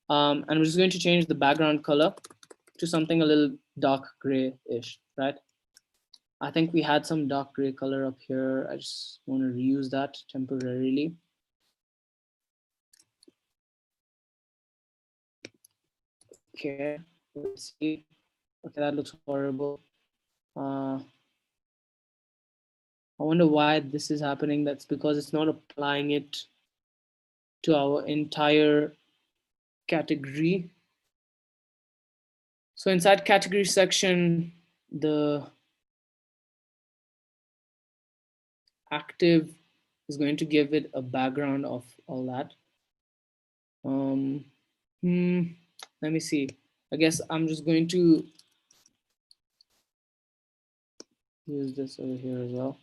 And I'm just going to change the background color to something a little dark gray-ish, right? I think we had some dark gray color up here. I just want to reuse that temporarily. Okay, let's see. Okay, that looks horrible. I wonder why this is happening. That's because it's not applying it to our entire category. So inside category section, the active is going to give it a background of all that. Let me see. I guess I'm just going to use this over here as well.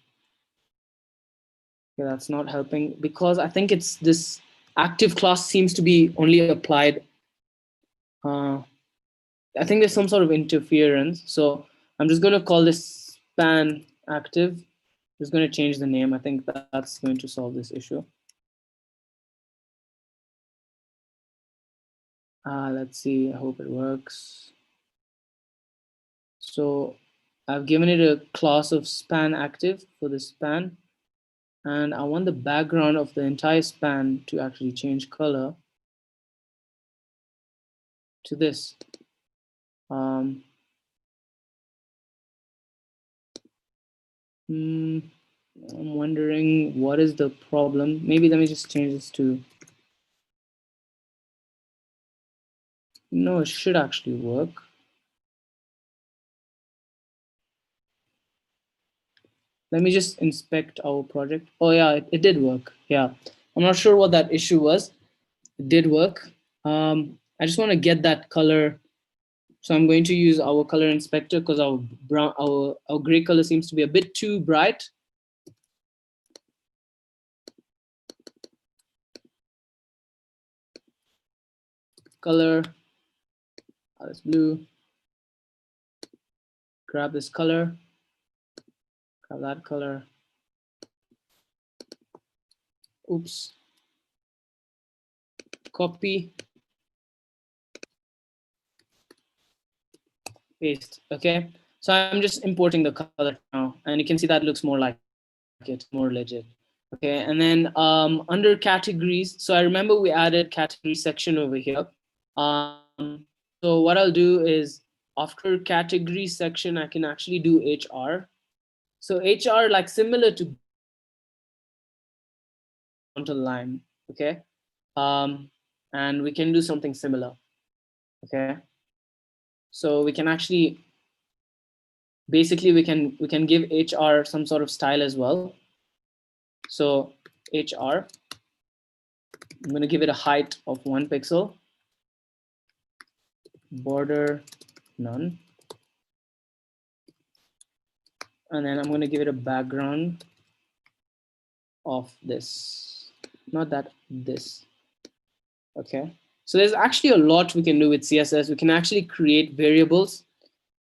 Okay, that's not helping because I think it's this active class seems to be only applied. I think there's some sort of interference. So I'm just going to call this span active. Just going to change the name. I think that's going to solve this issue. Let's see. I hope it works. So I've given it a class of span active for the span. And I want the background of the entire span to actually change color to this. I'm wondering what is the problem. Maybe let me just change this to, no, it should actually work. Let me just inspect our project. Oh yeah, it did work. Yeah, I'm not sure what that issue was. It did work. I just want to get that color. So I'm going to use our color inspector because our gray color seems to be a bit too bright. Color, this blue. Grab this color. Grab that color. Oops. Copy. Paste. Okay. So I'm just importing the color now, and you can see that looks more like it, more legit. Okay. And then under categories, so I remember we added category section over here. So what I'll do is after category section, I can actually do HR. So HR, like similar to horizontal line, okay? And we can do something similar, okay? So we can actually, basically we can give HR some sort of style as well. So HR, I'm gonna give it a height of 1 pixel, border none. And then I'm gonna give it a background of this, not that, this, okay? So there's actually a lot we can do with CSS. We can actually create variables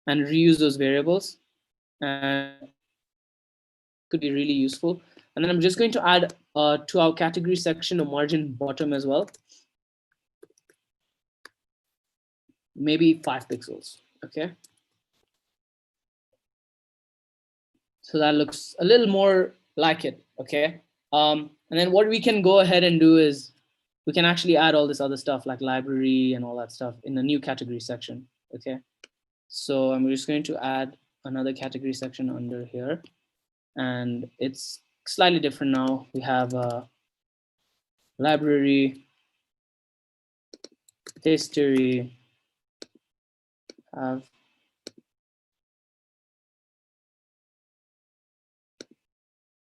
and reuse those variables, and could be really useful. And then I'm just going to add to our category section a margin bottom as well. Maybe 5 pixels, okay? So that looks a little more like it, okay? And then what we can go ahead and do is we can actually add all this other stuff like library and all that stuff in the new category section, okay? So I'm just going to add another category section under here, and it's slightly different now. We have library, history, have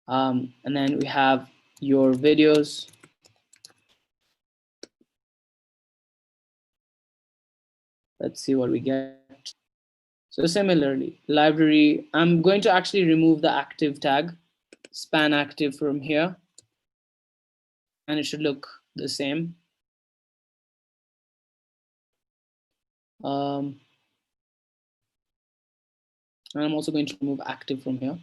and then we have your videos. Let's see what we get. So similarly, library, I'm going to actually remove the active tag, span active from here, and it should look the same. And I'm also going to remove active from here.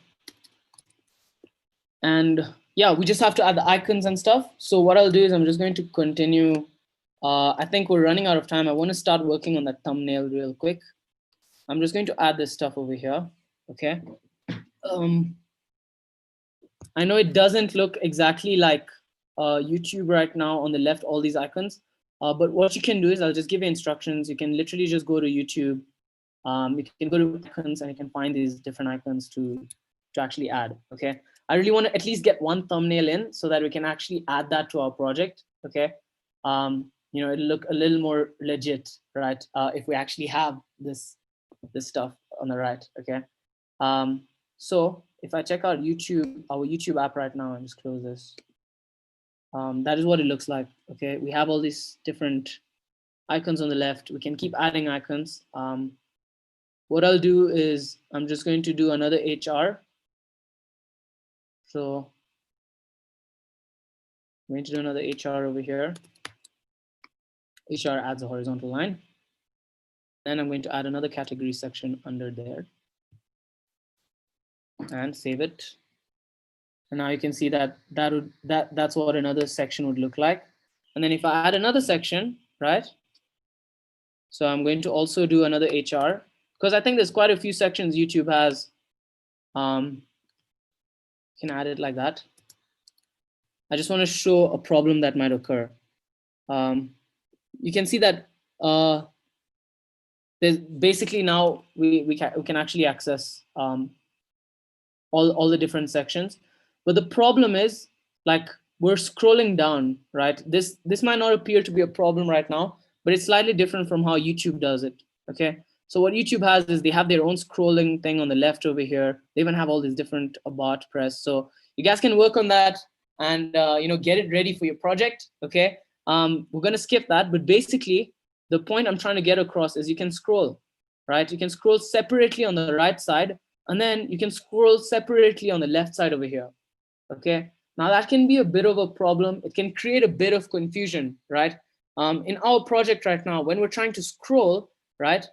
And yeah, we just have to add the icons and stuff. So what I'll do is I'm just going to continue. I think we're running out of time. I want to start working on that thumbnail real quick. I'm just going to add this stuff over here, okay? I know it doesn't look exactly like YouTube right now on the left, all these icons, but what you can do is I'll just give you instructions. You can literally just go to YouTube. You can go to icons and you can find these different icons to actually add, okay? I really want to at least get one thumbnail in so that we can actually add that to our project, okay? You know, it'll look a little more legit, right? If we actually have this stuff on the right, okay? So if I check out YouTube, our YouTube app right now, and just close this, that is what it looks like, okay? We have all these different icons on the left. We can keep adding icons. What I'll do is I'm just going to do another HR. So I'm going to do another HR over here. HR adds a horizontal line. Then I'm going to add another category section under there and save it. And now you can see that that's what another section would look like. And then if I add another section, right? So I'm going to also do another HR because I think there's quite a few sections YouTube has. You can add it like that. I just want to show a problem that might occur. You can see that there's basically now we can actually access all the different sections. But the problem is, like, we're scrolling down, right? This might not appear to be a problem right now, but it's slightly different from how YouTube does it, okay? So what YouTube has is they have their own scrolling thing on the left over here. They even have all these different about press. So you guys can work on that and you know, get it ready for your project, okay? We're gonna skip that, but basically the point I'm trying to get across is you can scroll, right? You can scroll separately on the right side, and then you can scroll separately on the left side over here, okay? Now that can be a bit of a problem. It can create a bit of confusion, right? In our project right now, when we're trying to scroll, right?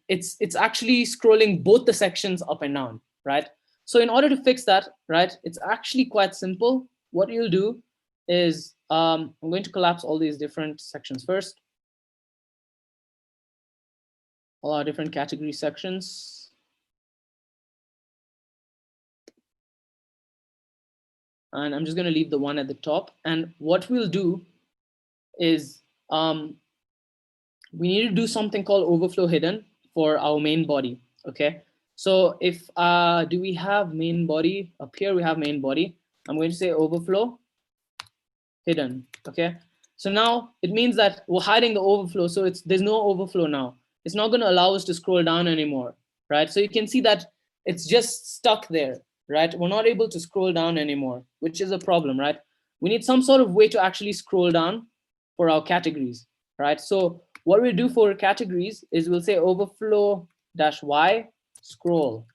It's actually scrolling both the sections up and down, right? So in order to fix that, right, it's actually quite simple. What you'll do is I'm going to collapse all these different sections first. All our different category sections. And I'm just going to leave the one at the top. And what we'll do is we need to do something called overflow hidden. for our main body. Okay. So if do we have main body up here? We have main body. I'm going to say overflow hidden. Okay. So now it means that we're hiding the overflow. So there's no overflow now. It's not going to allow us to scroll down anymore, right? So you can see that it's just stuck there, right? We're not able to scroll down anymore, which is a problem, right? We need some sort of way to actually scroll down for our categories, right? So what we do for categories is we'll say overflow -y scroll,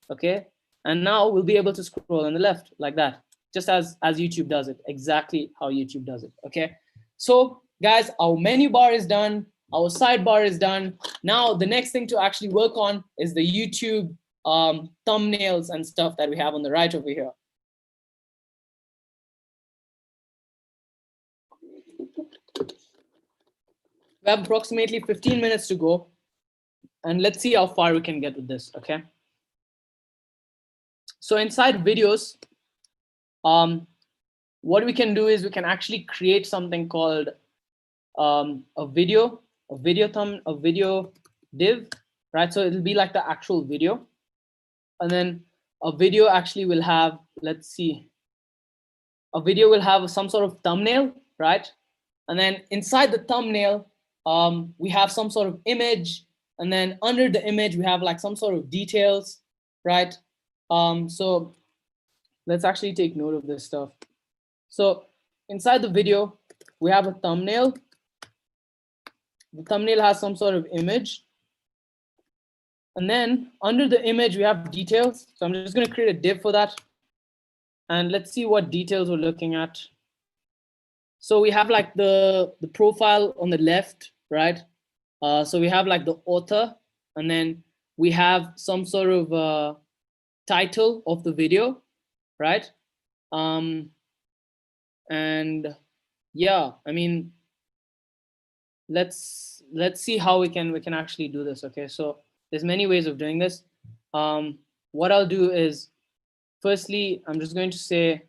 okay? And now we'll be able to scroll on the left like that, just as YouTube does it, exactly how YouTube does it, okay? So guys, our menu bar is done, our sidebar is done. Now the next thing to actually work on is the YouTube thumbnails and stuff that we have on the right over here. We have approximately 15 minutes to go, and let's see how far we can get with this, okay? So inside videos, what we can do is we can actually create something called a video div, right? So it'll be like the actual video, and then a video actually will have, let's see, a video will have some sort of thumbnail, right? And then inside the thumbnail, we have some sort of image, and then under the image we have like some sort of details, right? So let's actually take note of this stuff. So inside the video, we have a thumbnail. The thumbnail has some sort of image. And then under the image, we have details. So I'm just going to create a div for that. And let's see what details we're looking at. So we have like the profile on the left, right? So we have like the author, and then we have some sort of title of the video, right? And yeah, I mean, let's see how we can actually do this. Okay, so there's many ways of doing this. What I'll do is, firstly, I'm just going to say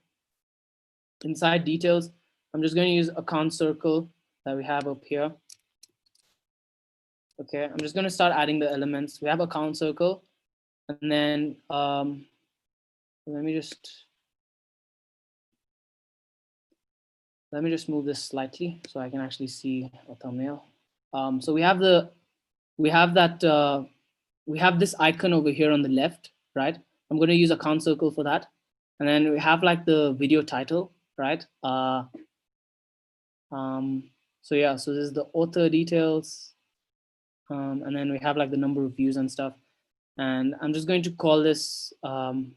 inside details, I'm just going to use account circle that we have up here. Okay, I'm just going to start adding the elements. We have account circle, and then let me just move this slightly so I can actually see a thumbnail. So we have this icon over here on the left, right? I'm going to use account circle for that. And then we have like the video title, right? So yeah, so this is the author details. And then we have like the number of views and stuff. And I'm just going to call this, because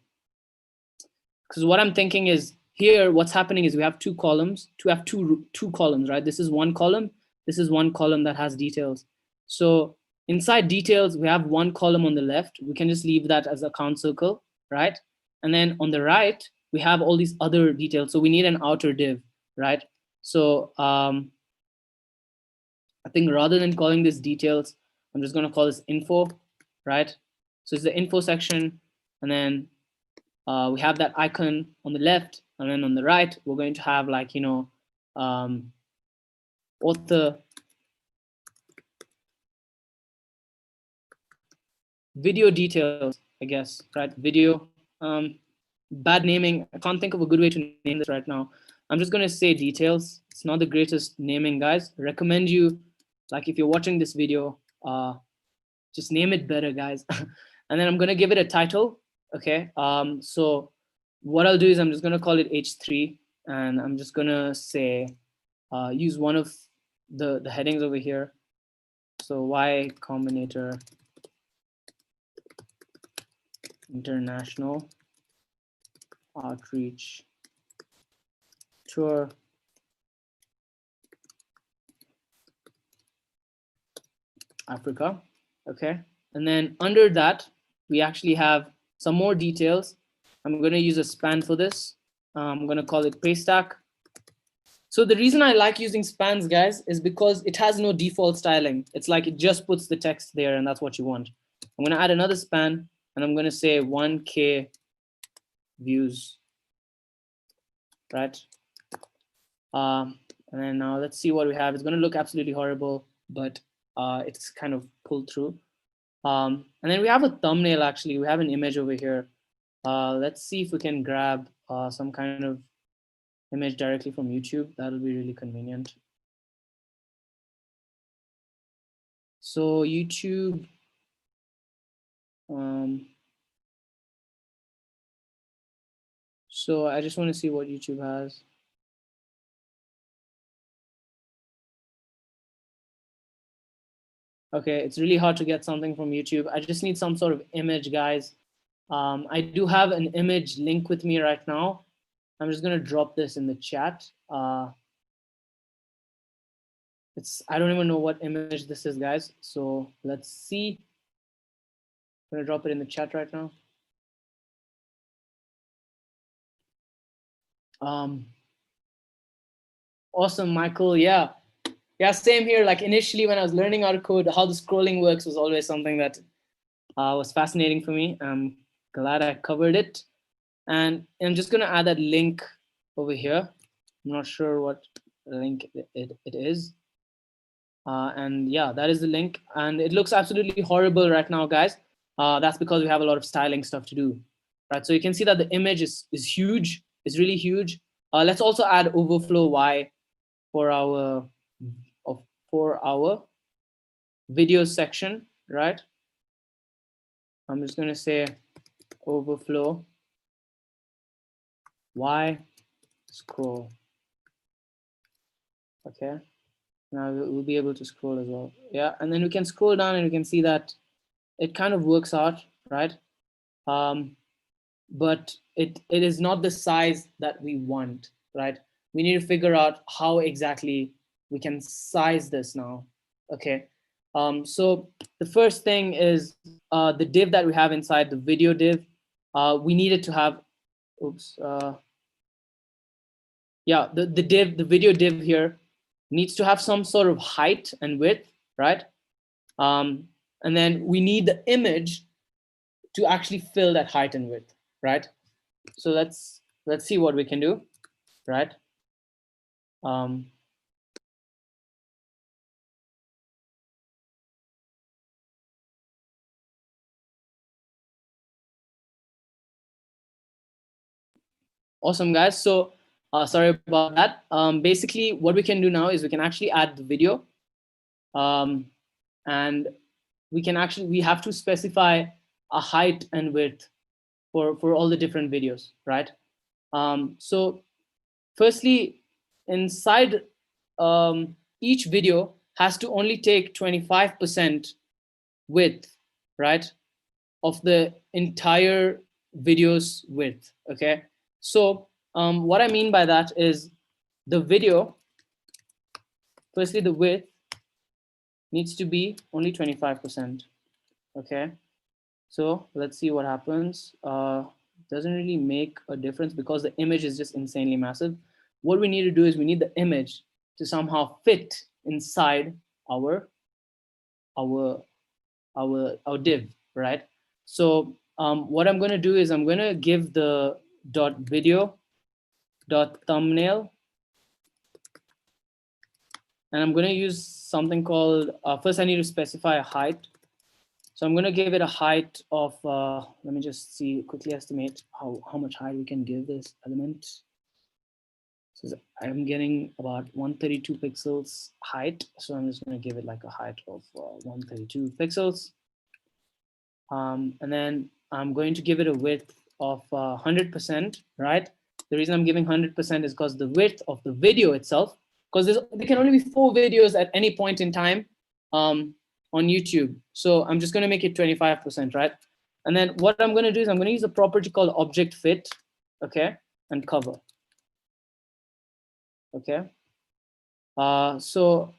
what I'm thinking is here, what's happening is we have two columns, two columns, right? This is one column. This is one column that has details. So inside details, we have one column on the left. We can just leave that as account circle, right? And then on the right, we have all these other details. So we need an outer div, right? So I think rather than calling this details, I'm just going to call this info, right? So it's the info section. And then we have that icon on the left. And then on the right, we're going to have like, you know, author, video details, I guess, right? Video, bad naming. I can't think of a good way to name this right now. I'm just going to say details. It's not the greatest naming, guys. Recommend you, like if you're watching this video, just name it better, guys. And then I'm going to give it a title. Okay. So what I'll do is I'm just going to call it H3, and I'm just going to say, use one of the headings over here. So Y Combinator International Outreach Tour Africa. Okay. And then under that, we actually have some more details. I'm going to use a span for this. I'm going to call it paystack. So the reason I like using spans, guys, is because it has no default styling. It's like it just puts the text there, and that's what you want. I'm going to add another span, and I'm going to say 1K views, right? And then now let's see what we have. It's going to look absolutely horrible, but it's kind of pulled through. And then we have a thumbnail, actually. We have an image over here. Let's see if we can grab some kind of image directly from YouTube. That'll be really convenient. So YouTube, so I just want to see what YouTube has. Okay, it's really hard to get something from YouTube. I just need some sort of image, guys. I do have an image link with me right now. I'm just gonna drop this in the chat. I don't even know what image this is, guys. So let's see. I'm gonna drop it in the chat right now. Awesome, Michael. Yeah, same here. Like initially when I was learning how to code, how the scrolling works was always something that was fascinating for me. I'm glad I covered it. And I'm just gonna add that link over here. I'm not sure what link it is. And yeah, that is the link. And it looks absolutely horrible right now, guys. That's because we have a lot of styling stuff to do, right? So you can see that the image is huge. It's really huge. Let's also add overflow Y for our video section, right? I'm just gonna say overflow Y scroll. Okay. Now we'll be able to scroll as well. Yeah, and then we can scroll down and we can see that it kind of works out, right? But it is not the size that we want, right? We need to figure out how exactly we can size this now. Okay. So the first thing is the div that we have inside the video div. We needed to have, yeah, the video div here needs to have some sort of height and width, right? And then we need the image to actually fill that height and width, right? So let's see what we can do, right? Awesome, guys. So sorry about that. Basically, what we can do now is we can actually add the video, and we have to specify a height and width for all the different videos, right? So firstly, inside each video has to only take 25% width, right, of the entire video's width. Okay, so what I mean by that is the video, firstly the width needs to be only 25%. Okay, so let's see what happens. Doesn't really make a difference because the image is just insanely massive. What we need to do is we need the image to somehow fit inside our div, right? So what I'm going to do is I'm going to give the .video.thumbnail, and I'm going to use something called, first I need to specify a height. So I'm going to give it a height of, let me just see, quickly estimate how much height we can give this element. So I'm getting about 132 pixels height. So I'm just going to give it like a height of 132 pixels. And then I'm going to give it a width of 100%, right? The reason I'm giving 100% is because the width of the video itself, because there can only be 4 videos at any point in time on YouTube. So I'm just going to make it 25%, right? And then what I'm going to do is I'm going to use a property called object fit, okay, and cover. Okay. So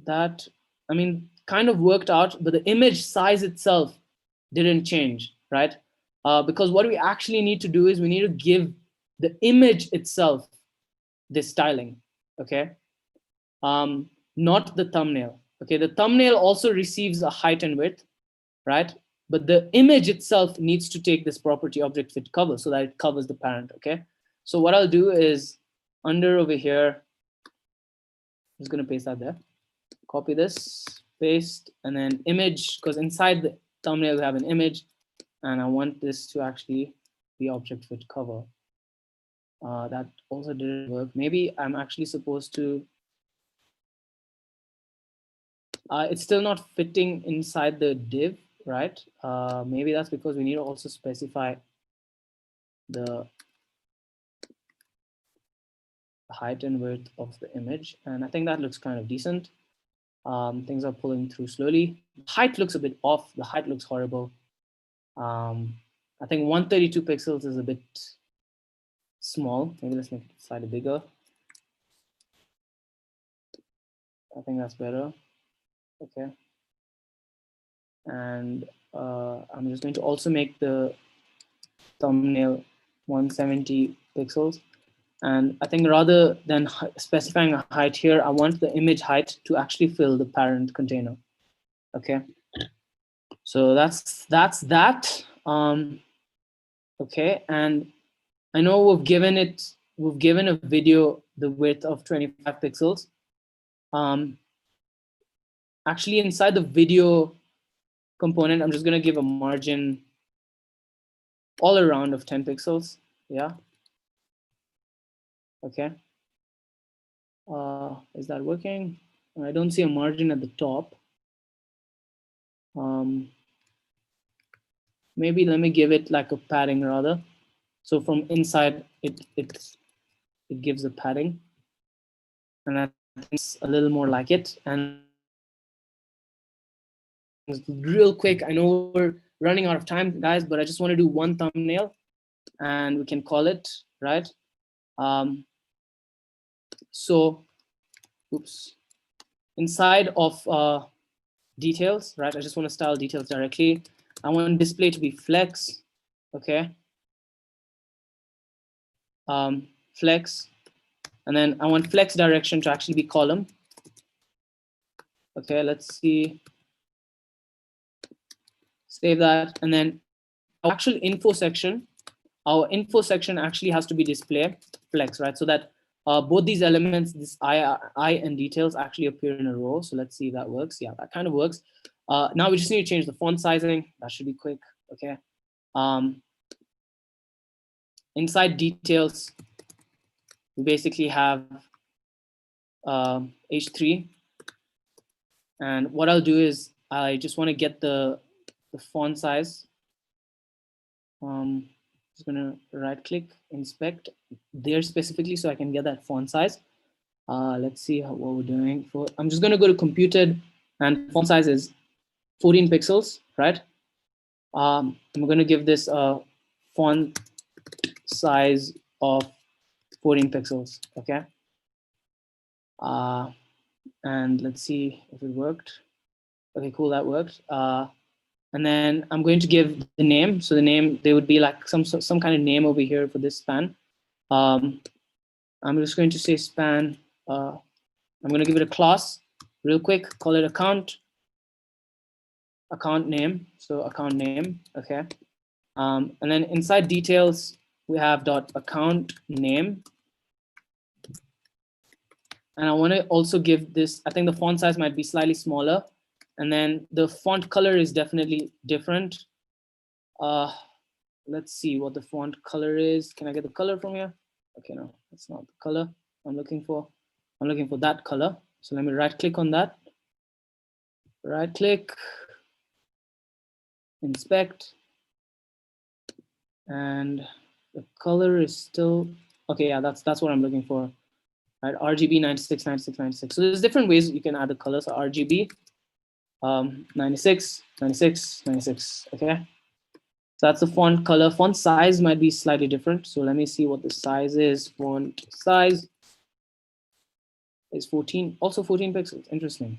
that, I mean, kind of worked out, but the image size itself didn't change, right? Because what we actually need to do is we need to give the image itself this styling, okay? Not the thumbnail, okay? The thumbnail also receives a height and width, right? But the image itself needs to take this property object fit cover so that it covers the parent, okay? So what I'll do is under over here, I'm just gonna paste that there. Copy this, paste, and then image, because inside thumbnail, we have an image, and I want this to actually be object fit cover. That also didn't work. Maybe I'm actually supposed to, it's still not fitting inside the div, right? Maybe that's because we need to also specify the height and width of the image. And I think that looks kind of decent. Things are pulling through slowly. Height looks a bit off. The height looks horrible. I think 132 pixels is a bit small. Maybe let's make it slightly bigger. I think that's better. Okay. And I'm just going to also make the thumbnail 170 pixels. And I think rather than specifying a height here, I want the image height to actually fill the parent container. Okay. So that's that. Okay, and I know we've given a video the width of 25 pixels. Actually, inside the video component, I'm just going to give a margin all around of 10 pixels. Yeah. Okay. Is that working? I don't see a margin at the top. Maybe let me give it like a padding rather. So from inside, it gives a padding, and I think it's a little more like it. And real quick, I know we're running out of time, guys, but I just want to do one thumbnail, and we can call it right. So, oops, inside of details, right? I just want to style details directly. I want display to be flex, okay? Flex, and then I want flex direction to actually be column. Okay, let's see. Save that, and then our actual info section. Our info section actually has to be display flex, right? So that both these elements, this I and details, actually appear in a row. So let's see if that works. Yeah, that kind of works. Now we just need to change the font sizing. That should be quick. Okay. Inside details, we basically have H3. And what I'll do is I just want to get the font size. Just gonna right click, inspect there specifically so I can get that font size. Let's see what we're doing. I'm just gonna go to computed, and font size is 14 pixels, right? I'm gonna give this a font size of 14 pixels, okay? And let's see if it worked. Okay, cool, that worked. And then I'm going to give the name. So the name, there would be like some kind of name over here for this span. I'm just going to say span. I'm going to give it a class real quick, call it account name. So account name, okay. And then inside details, we have dot account name. And I want to also give this, I think the font size might be slightly smaller. And then the font color is definitely different. Let's see what the font color is. Can I get the color from here? Okay, no, that's not the color I'm looking for. I'm looking for that color. So let me right click on that. Right click, inspect. And the color is still, okay, yeah, that's what I'm looking for. Right, RGB 96, 96, 96. So there's different ways you can add the colors. So RGB 96, 96, 96, okay? So that's the font color. Font size might be slightly different. So let me see what the size is. Font size is 14, also 14 pixels. Interesting.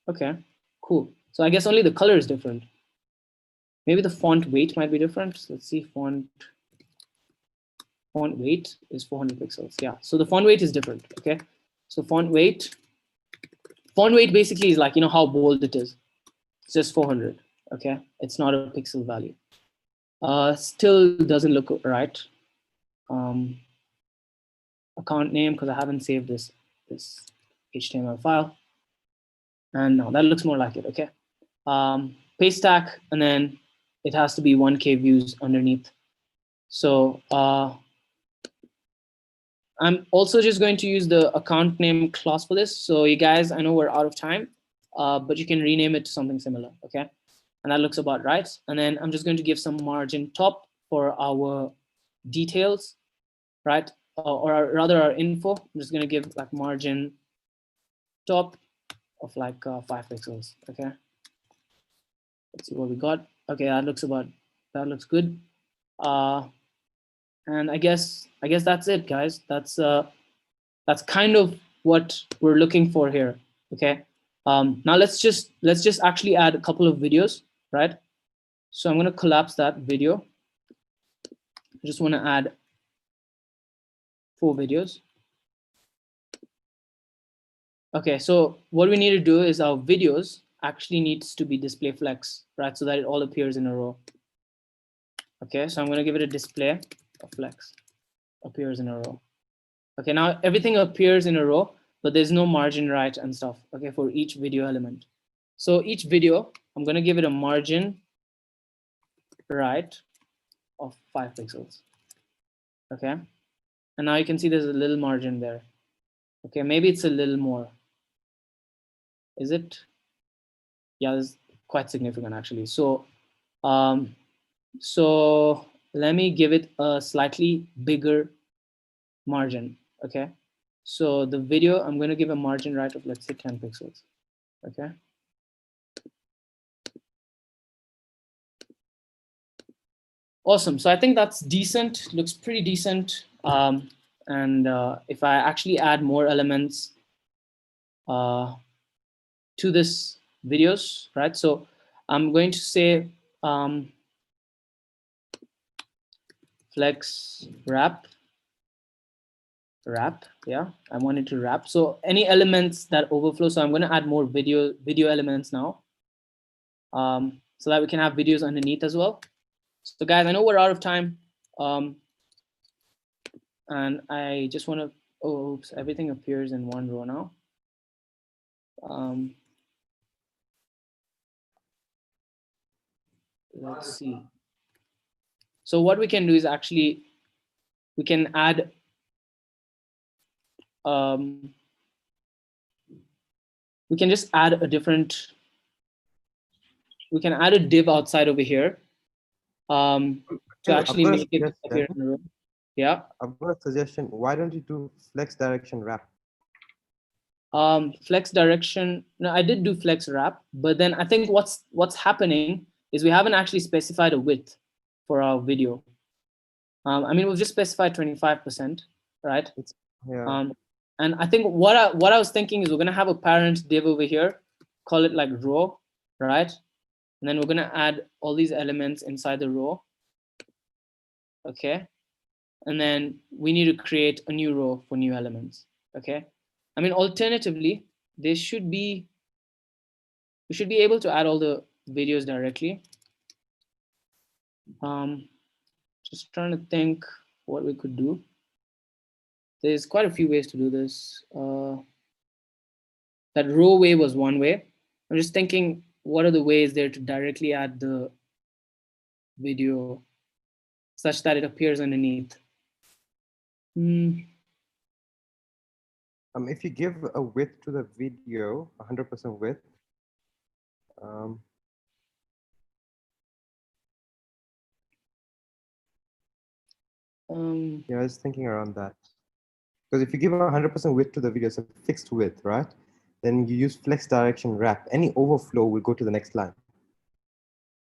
Okay, cool. So I guess only the color is different. Maybe the font weight might be different. So let's see, font weight is 400 pixels. Yeah, so the font weight is different, okay? So font weight basically is like, you know, how bold it is. It's just 400, okay? It's not a pixel value. Still doesn't look right. Account name, because I haven't saved this HTML file. And no, that looks more like it, okay? paste tag, and then it has to be 1K views underneath. So I'm also just going to use the account name class for this. So you guys, I know we're out of time, but you can rename it to something similar, okay? And that looks about right. And then I'm just going to give some margin top for our details, right? Or rather our info. I'm just gonna give like margin top of like 5 pixels, okay? Let's see what we got. Okay, that looks good. And I guess that's it, guys. That's kind of what we're looking for here, okay? Now let's just actually add a couple of videos, right? So I'm gonna collapse that video. I just wanna add 4 videos. Okay, so what we need to do is our videos actually needs to be display flex, right? So that it all appears in a row. Okay, so I'm gonna give it a display of flex, appears in a row. Okay, now everything appears in a row, but there's no margin right and stuff, okay, for each video element. So each video, I'm gonna give it a margin right of 5 pixels, okay? And now you can see there's a little margin there. Okay, maybe it's a little more. Is it? Yeah, it's quite significant actually. So, so let me give it a slightly bigger margin, okay? So the video, I'm gonna give a margin right of, let's say 10 pixels, okay? Awesome, so I think that's decent, looks pretty decent. And if I actually add more elements to this videos, right? So I'm going to say flex wrap, yeah, I want it to wrap. So any elements that overflow, so I'm going to add more video elements now, so that we can have videos underneath as well. So guys, I know we're out of time, and I just want to, oh, oops, everything appears in one row now. Let's see. So what we can do is actually, we can add we can just add a different, we can add a div outside over here to actually make it appear in a row. Yeah. I've got a suggestion. Why don't you do flex direction wrap? Flex direction. No, I did do flex wrap, but then I think what's happening is we haven't actually specified a width for our video. I mean, we've just specified 25%, right? Yeah. And I think what I was thinking is we're gonna have a parent div over here, call it like row, right? And then we're gonna add all these elements inside the row. Okay. And then we need to create a new row for new elements. Okay. I mean, alternatively, we should be able to add all the videos directly. Just trying to think what we could do. There's quite a few ways to do this. That row way was one way. I'm just thinking, what are the ways there to directly add the video such that it appears underneath? If you give a width to the video, 100% width, yeah, I was thinking around that. Because if you give 100% width to the video, it's a fixed width, right? Then you use flex direction wrap. Any overflow will go to the next line.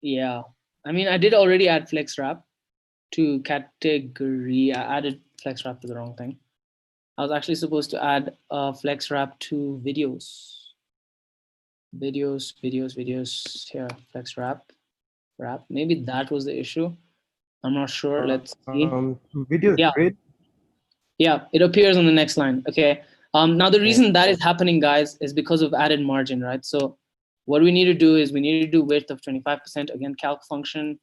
Yeah, I mean, I did already add flex wrap to category. I added flex wrap to the wrong thing. I was actually supposed to add flex wrap to videos. Videos here, flex wrap. Maybe that was the issue. I'm not sure. Let's see. Video grid. Yeah, it appears on the next line. Okay. Now the reason that is happening, guys, is because of added margin, right? So what we need to do is we need to do width of 25%. Again, calc function,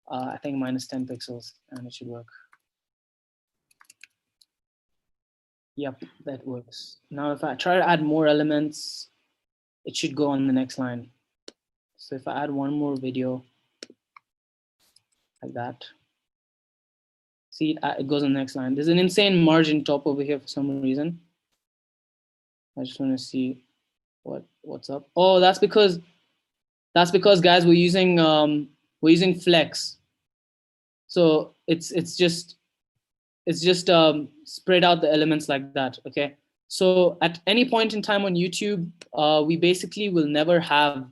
I think minus 10 pixels, and it should work. Yep, that works. Now if I try to add more elements, it should go on the next line. So if I add one more video like that, see, it goes on the next line. There's an insane margin top over here for some reason. I just want to see what's up. Oh, that's because guys, we're using Flex. So it's just spread out the elements like that. Okay. So at any point in time on YouTube, we basically will never have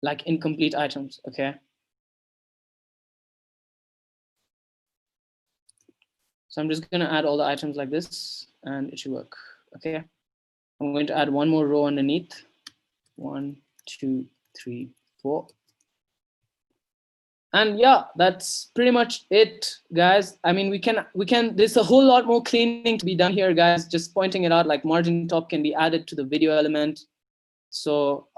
like incomplete items. Okay. So I'm just going to add all the items like this and it should work. Okay. I'm going to add one more row underneath. 1, 2, 3, 4. And yeah, that's pretty much it, guys. I mean, we can, there's a whole lot more cleaning to be done here, guys. Just pointing it out, like margin top can be added to the video element. So,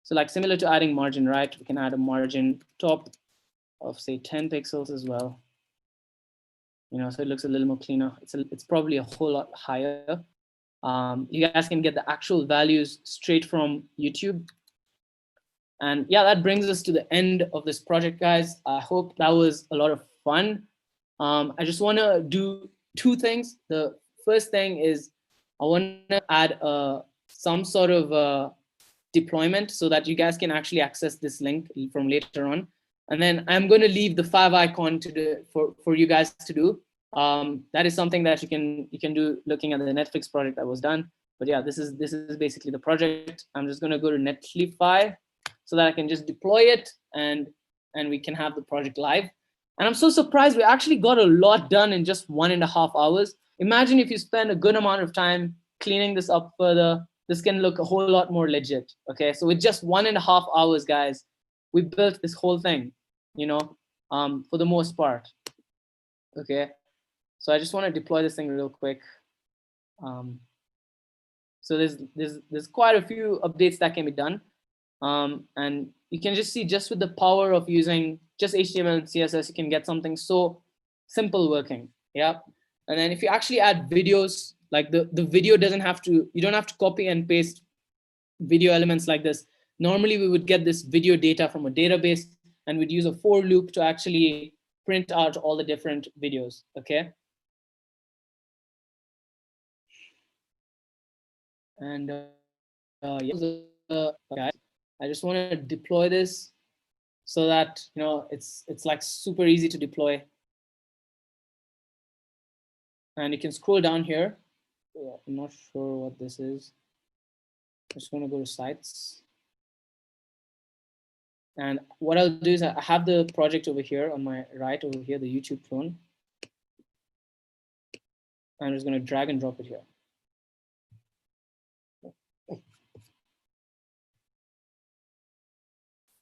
so like similar to adding margin, right? We can add a margin top of say 10 pixels as well. You know, so it looks a little more cleaner. It's probably a whole lot higher. You guys can get the actual values straight from YouTube. And yeah, that brings us to the end of this project, guys. I hope that was a lot of fun. I just want to do two things. The first thing is I want to add some sort of deployment so that you guys can actually access this link from later on. And then I'm going to leave the 5 icon for you guys to do. That is something that you can do looking at the Netflix project that was done. But yeah, this is basically the project. I'm just going to go to Netlify so that I can just deploy it and we can have the project live. And I'm so surprised we actually got a lot done in just 1.5 hours. Imagine if you spend a good amount of time cleaning this up further. This can look a whole lot more legit. Okay, so with just 1.5 hours, guys, we built this whole thing, you know, for the most part. Okay, so I just want to deploy this thing real quick. So there's quite a few updates that can be done. And you can just see, just with the power of using just HTML and CSS, you can get something so simple working. Yeah. And then if you actually add videos, like the video doesn't have to, you don't have to copy and paste video elements like this. Normally we would get this video data from a database and we'd use a for loop to actually print out all the different videos. Okay. And guys, I just want to deploy this so that, you know, it's like super easy to deploy. And you can scroll down here. I'm not sure what this is. I'm just going to go to sites. And what I'll do is I have the project over here on my right over here, the YouTube clone. I'm just going to drag and drop it here.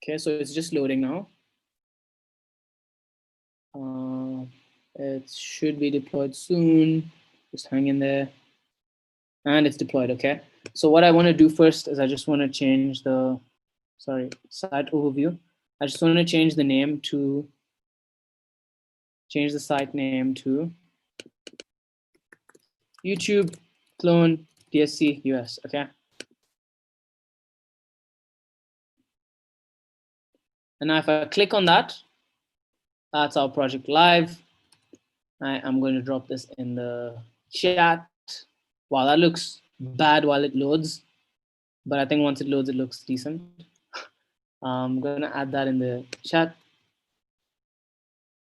Okay, so it's just loading now. It should be deployed soon. Just hang in there. And it's deployed, okay? So what I want to do first is I just want to change the, site overview. I just want to change the name to, change the site name to YouTube clone DSC US, okay? And now if I click on that, that's our project live. I'm going to drop this in the chat. Wow, that looks bad while it loads, but I think once it loads, it looks decent. I'm going to add that in the chat.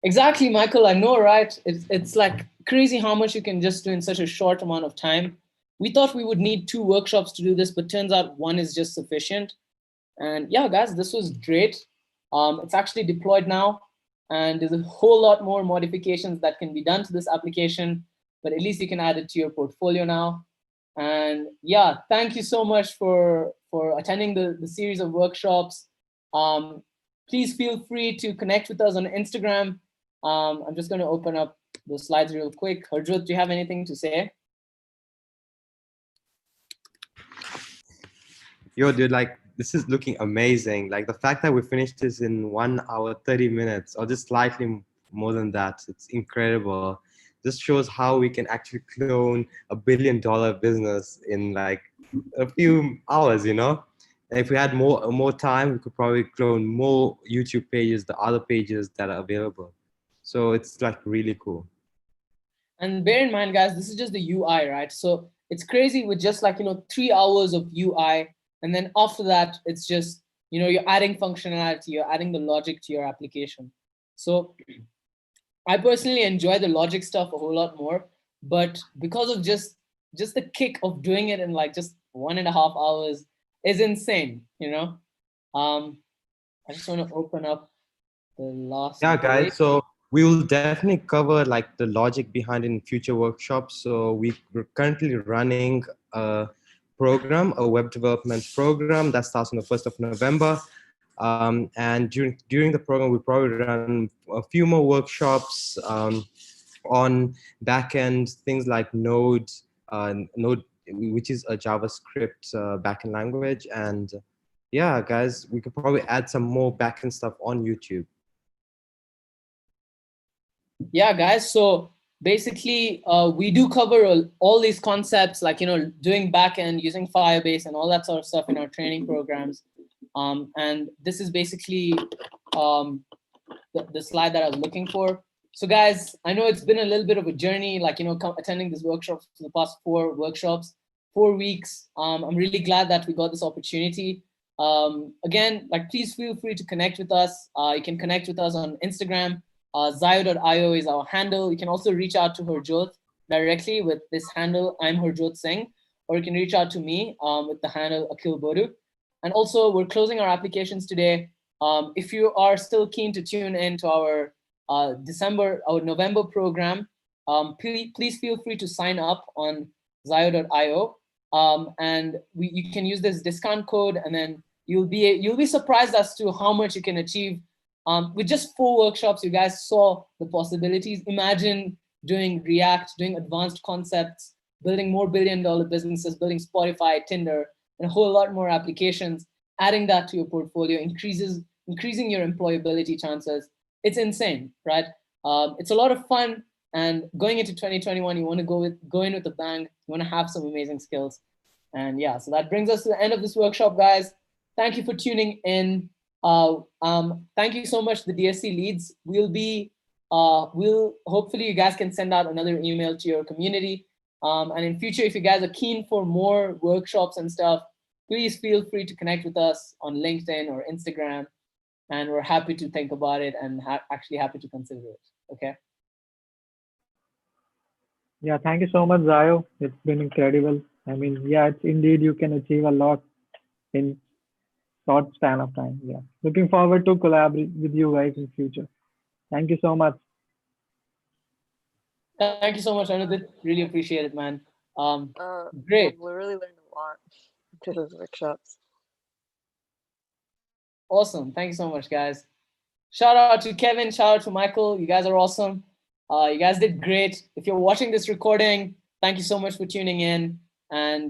Exactly, Michael, I know, right? It's like crazy how much you can just do in such a short amount of time. We thought we would need 2 workshops to do this, but turns out 1 is just sufficient. And yeah, guys, this was great. It's actually deployed now. And there's a whole lot more modifications that can be done to this application, but at least you can add it to your portfolio now. And yeah, thank you so much for attending the series of workshops. Please feel free to connect with us on Instagram. I'm just going to open up the slides real quick. Harjot, do you have anything to say? Yo, dude, like, this is looking amazing. Like, the fact that we finished this in 1 hour, 30 minutes, or just slightly more than that, it's incredible. This shows how we can actually clone $1 billion business in like a few hours, you know? if we had more time, we could probably clone more YouTube pages, the other pages that are available. So it's like really cool. And bear in mind, guys, this is just the UI, right? So it's crazy with just like, 3 hours of UI. And then after that, it's just, you're adding functionality, you're adding the logic to your application. So I personally enjoy the logic stuff a whole lot more, but because of just the kick of doing it in like just 1.5 hours is insane, I just want to open up the last Yeah, page. guys. So we will definitely cover like the logic behind it in future workshops. So we're currently running a program, a web development program that starts on the 1st of November. And during the program, we'll probably run a few more workshops on backend, things like Node, which is a JavaScript backend language. And yeah, guys, we could probably add some more backend stuff on YouTube. Yeah, guys. So basically, we do cover all these concepts, like, doing backend, using Firebase and all that sort of stuff in our training programs. And this is basically the slide that I was looking for. So guys, I know it's been a little bit of a journey, like, attending these workshops for the past 4 workshops, 4 weeks. I'm really glad that we got this opportunity. Again, like, please feel free to connect with us. You can connect with us on Instagram. Zayo.io is our handle. You can also reach out to Harjot directly with this handle, I'm Harjot Singh, or you can reach out to me with the handle Akhil Bodu. And also, we're closing our applications today. If you are still keen to tune in to our November program, please feel free to sign up on Zayo.io, and you can use this discount code, and then you'll be surprised as to how much you can achieve. With just 4 workshops, you guys saw the possibilities. Imagine doing React, doing advanced concepts, building more billion-dollar businesses, building Spotify, Tinder, and a whole lot more applications, adding that to your portfolio, increasing your employability chances. It's insane, right? It's a lot of fun, and going into 2021, you want to go in with a bang. You want to have some amazing skills. And yeah, so that brings us to the end of this workshop, guys. Thank you for tuning in. Thank you so much, the DSC leads. Hopefully you guys can send out another email to your community. And in future, if you guys are keen for more workshops and stuff, please feel free to connect with us on LinkedIn or Instagram. And we're happy to think about it and actually happy to consider it. Okay. Yeah, thank you so much, Zayo. It's been incredible. I mean, yeah, it's indeed you can achieve a lot in short span of time. Yeah, looking forward to collaborate with you guys in future. Thank you so much. Thank you so much, Anudit. Really appreciate it, man. Great. We really learned a lot through those workshops. Awesome. Thank you so much, guys. Shout out to Kevin. Shout out to Michael. You guys are awesome. You guys did great. If you're watching this recording, thank you so much for tuning in. And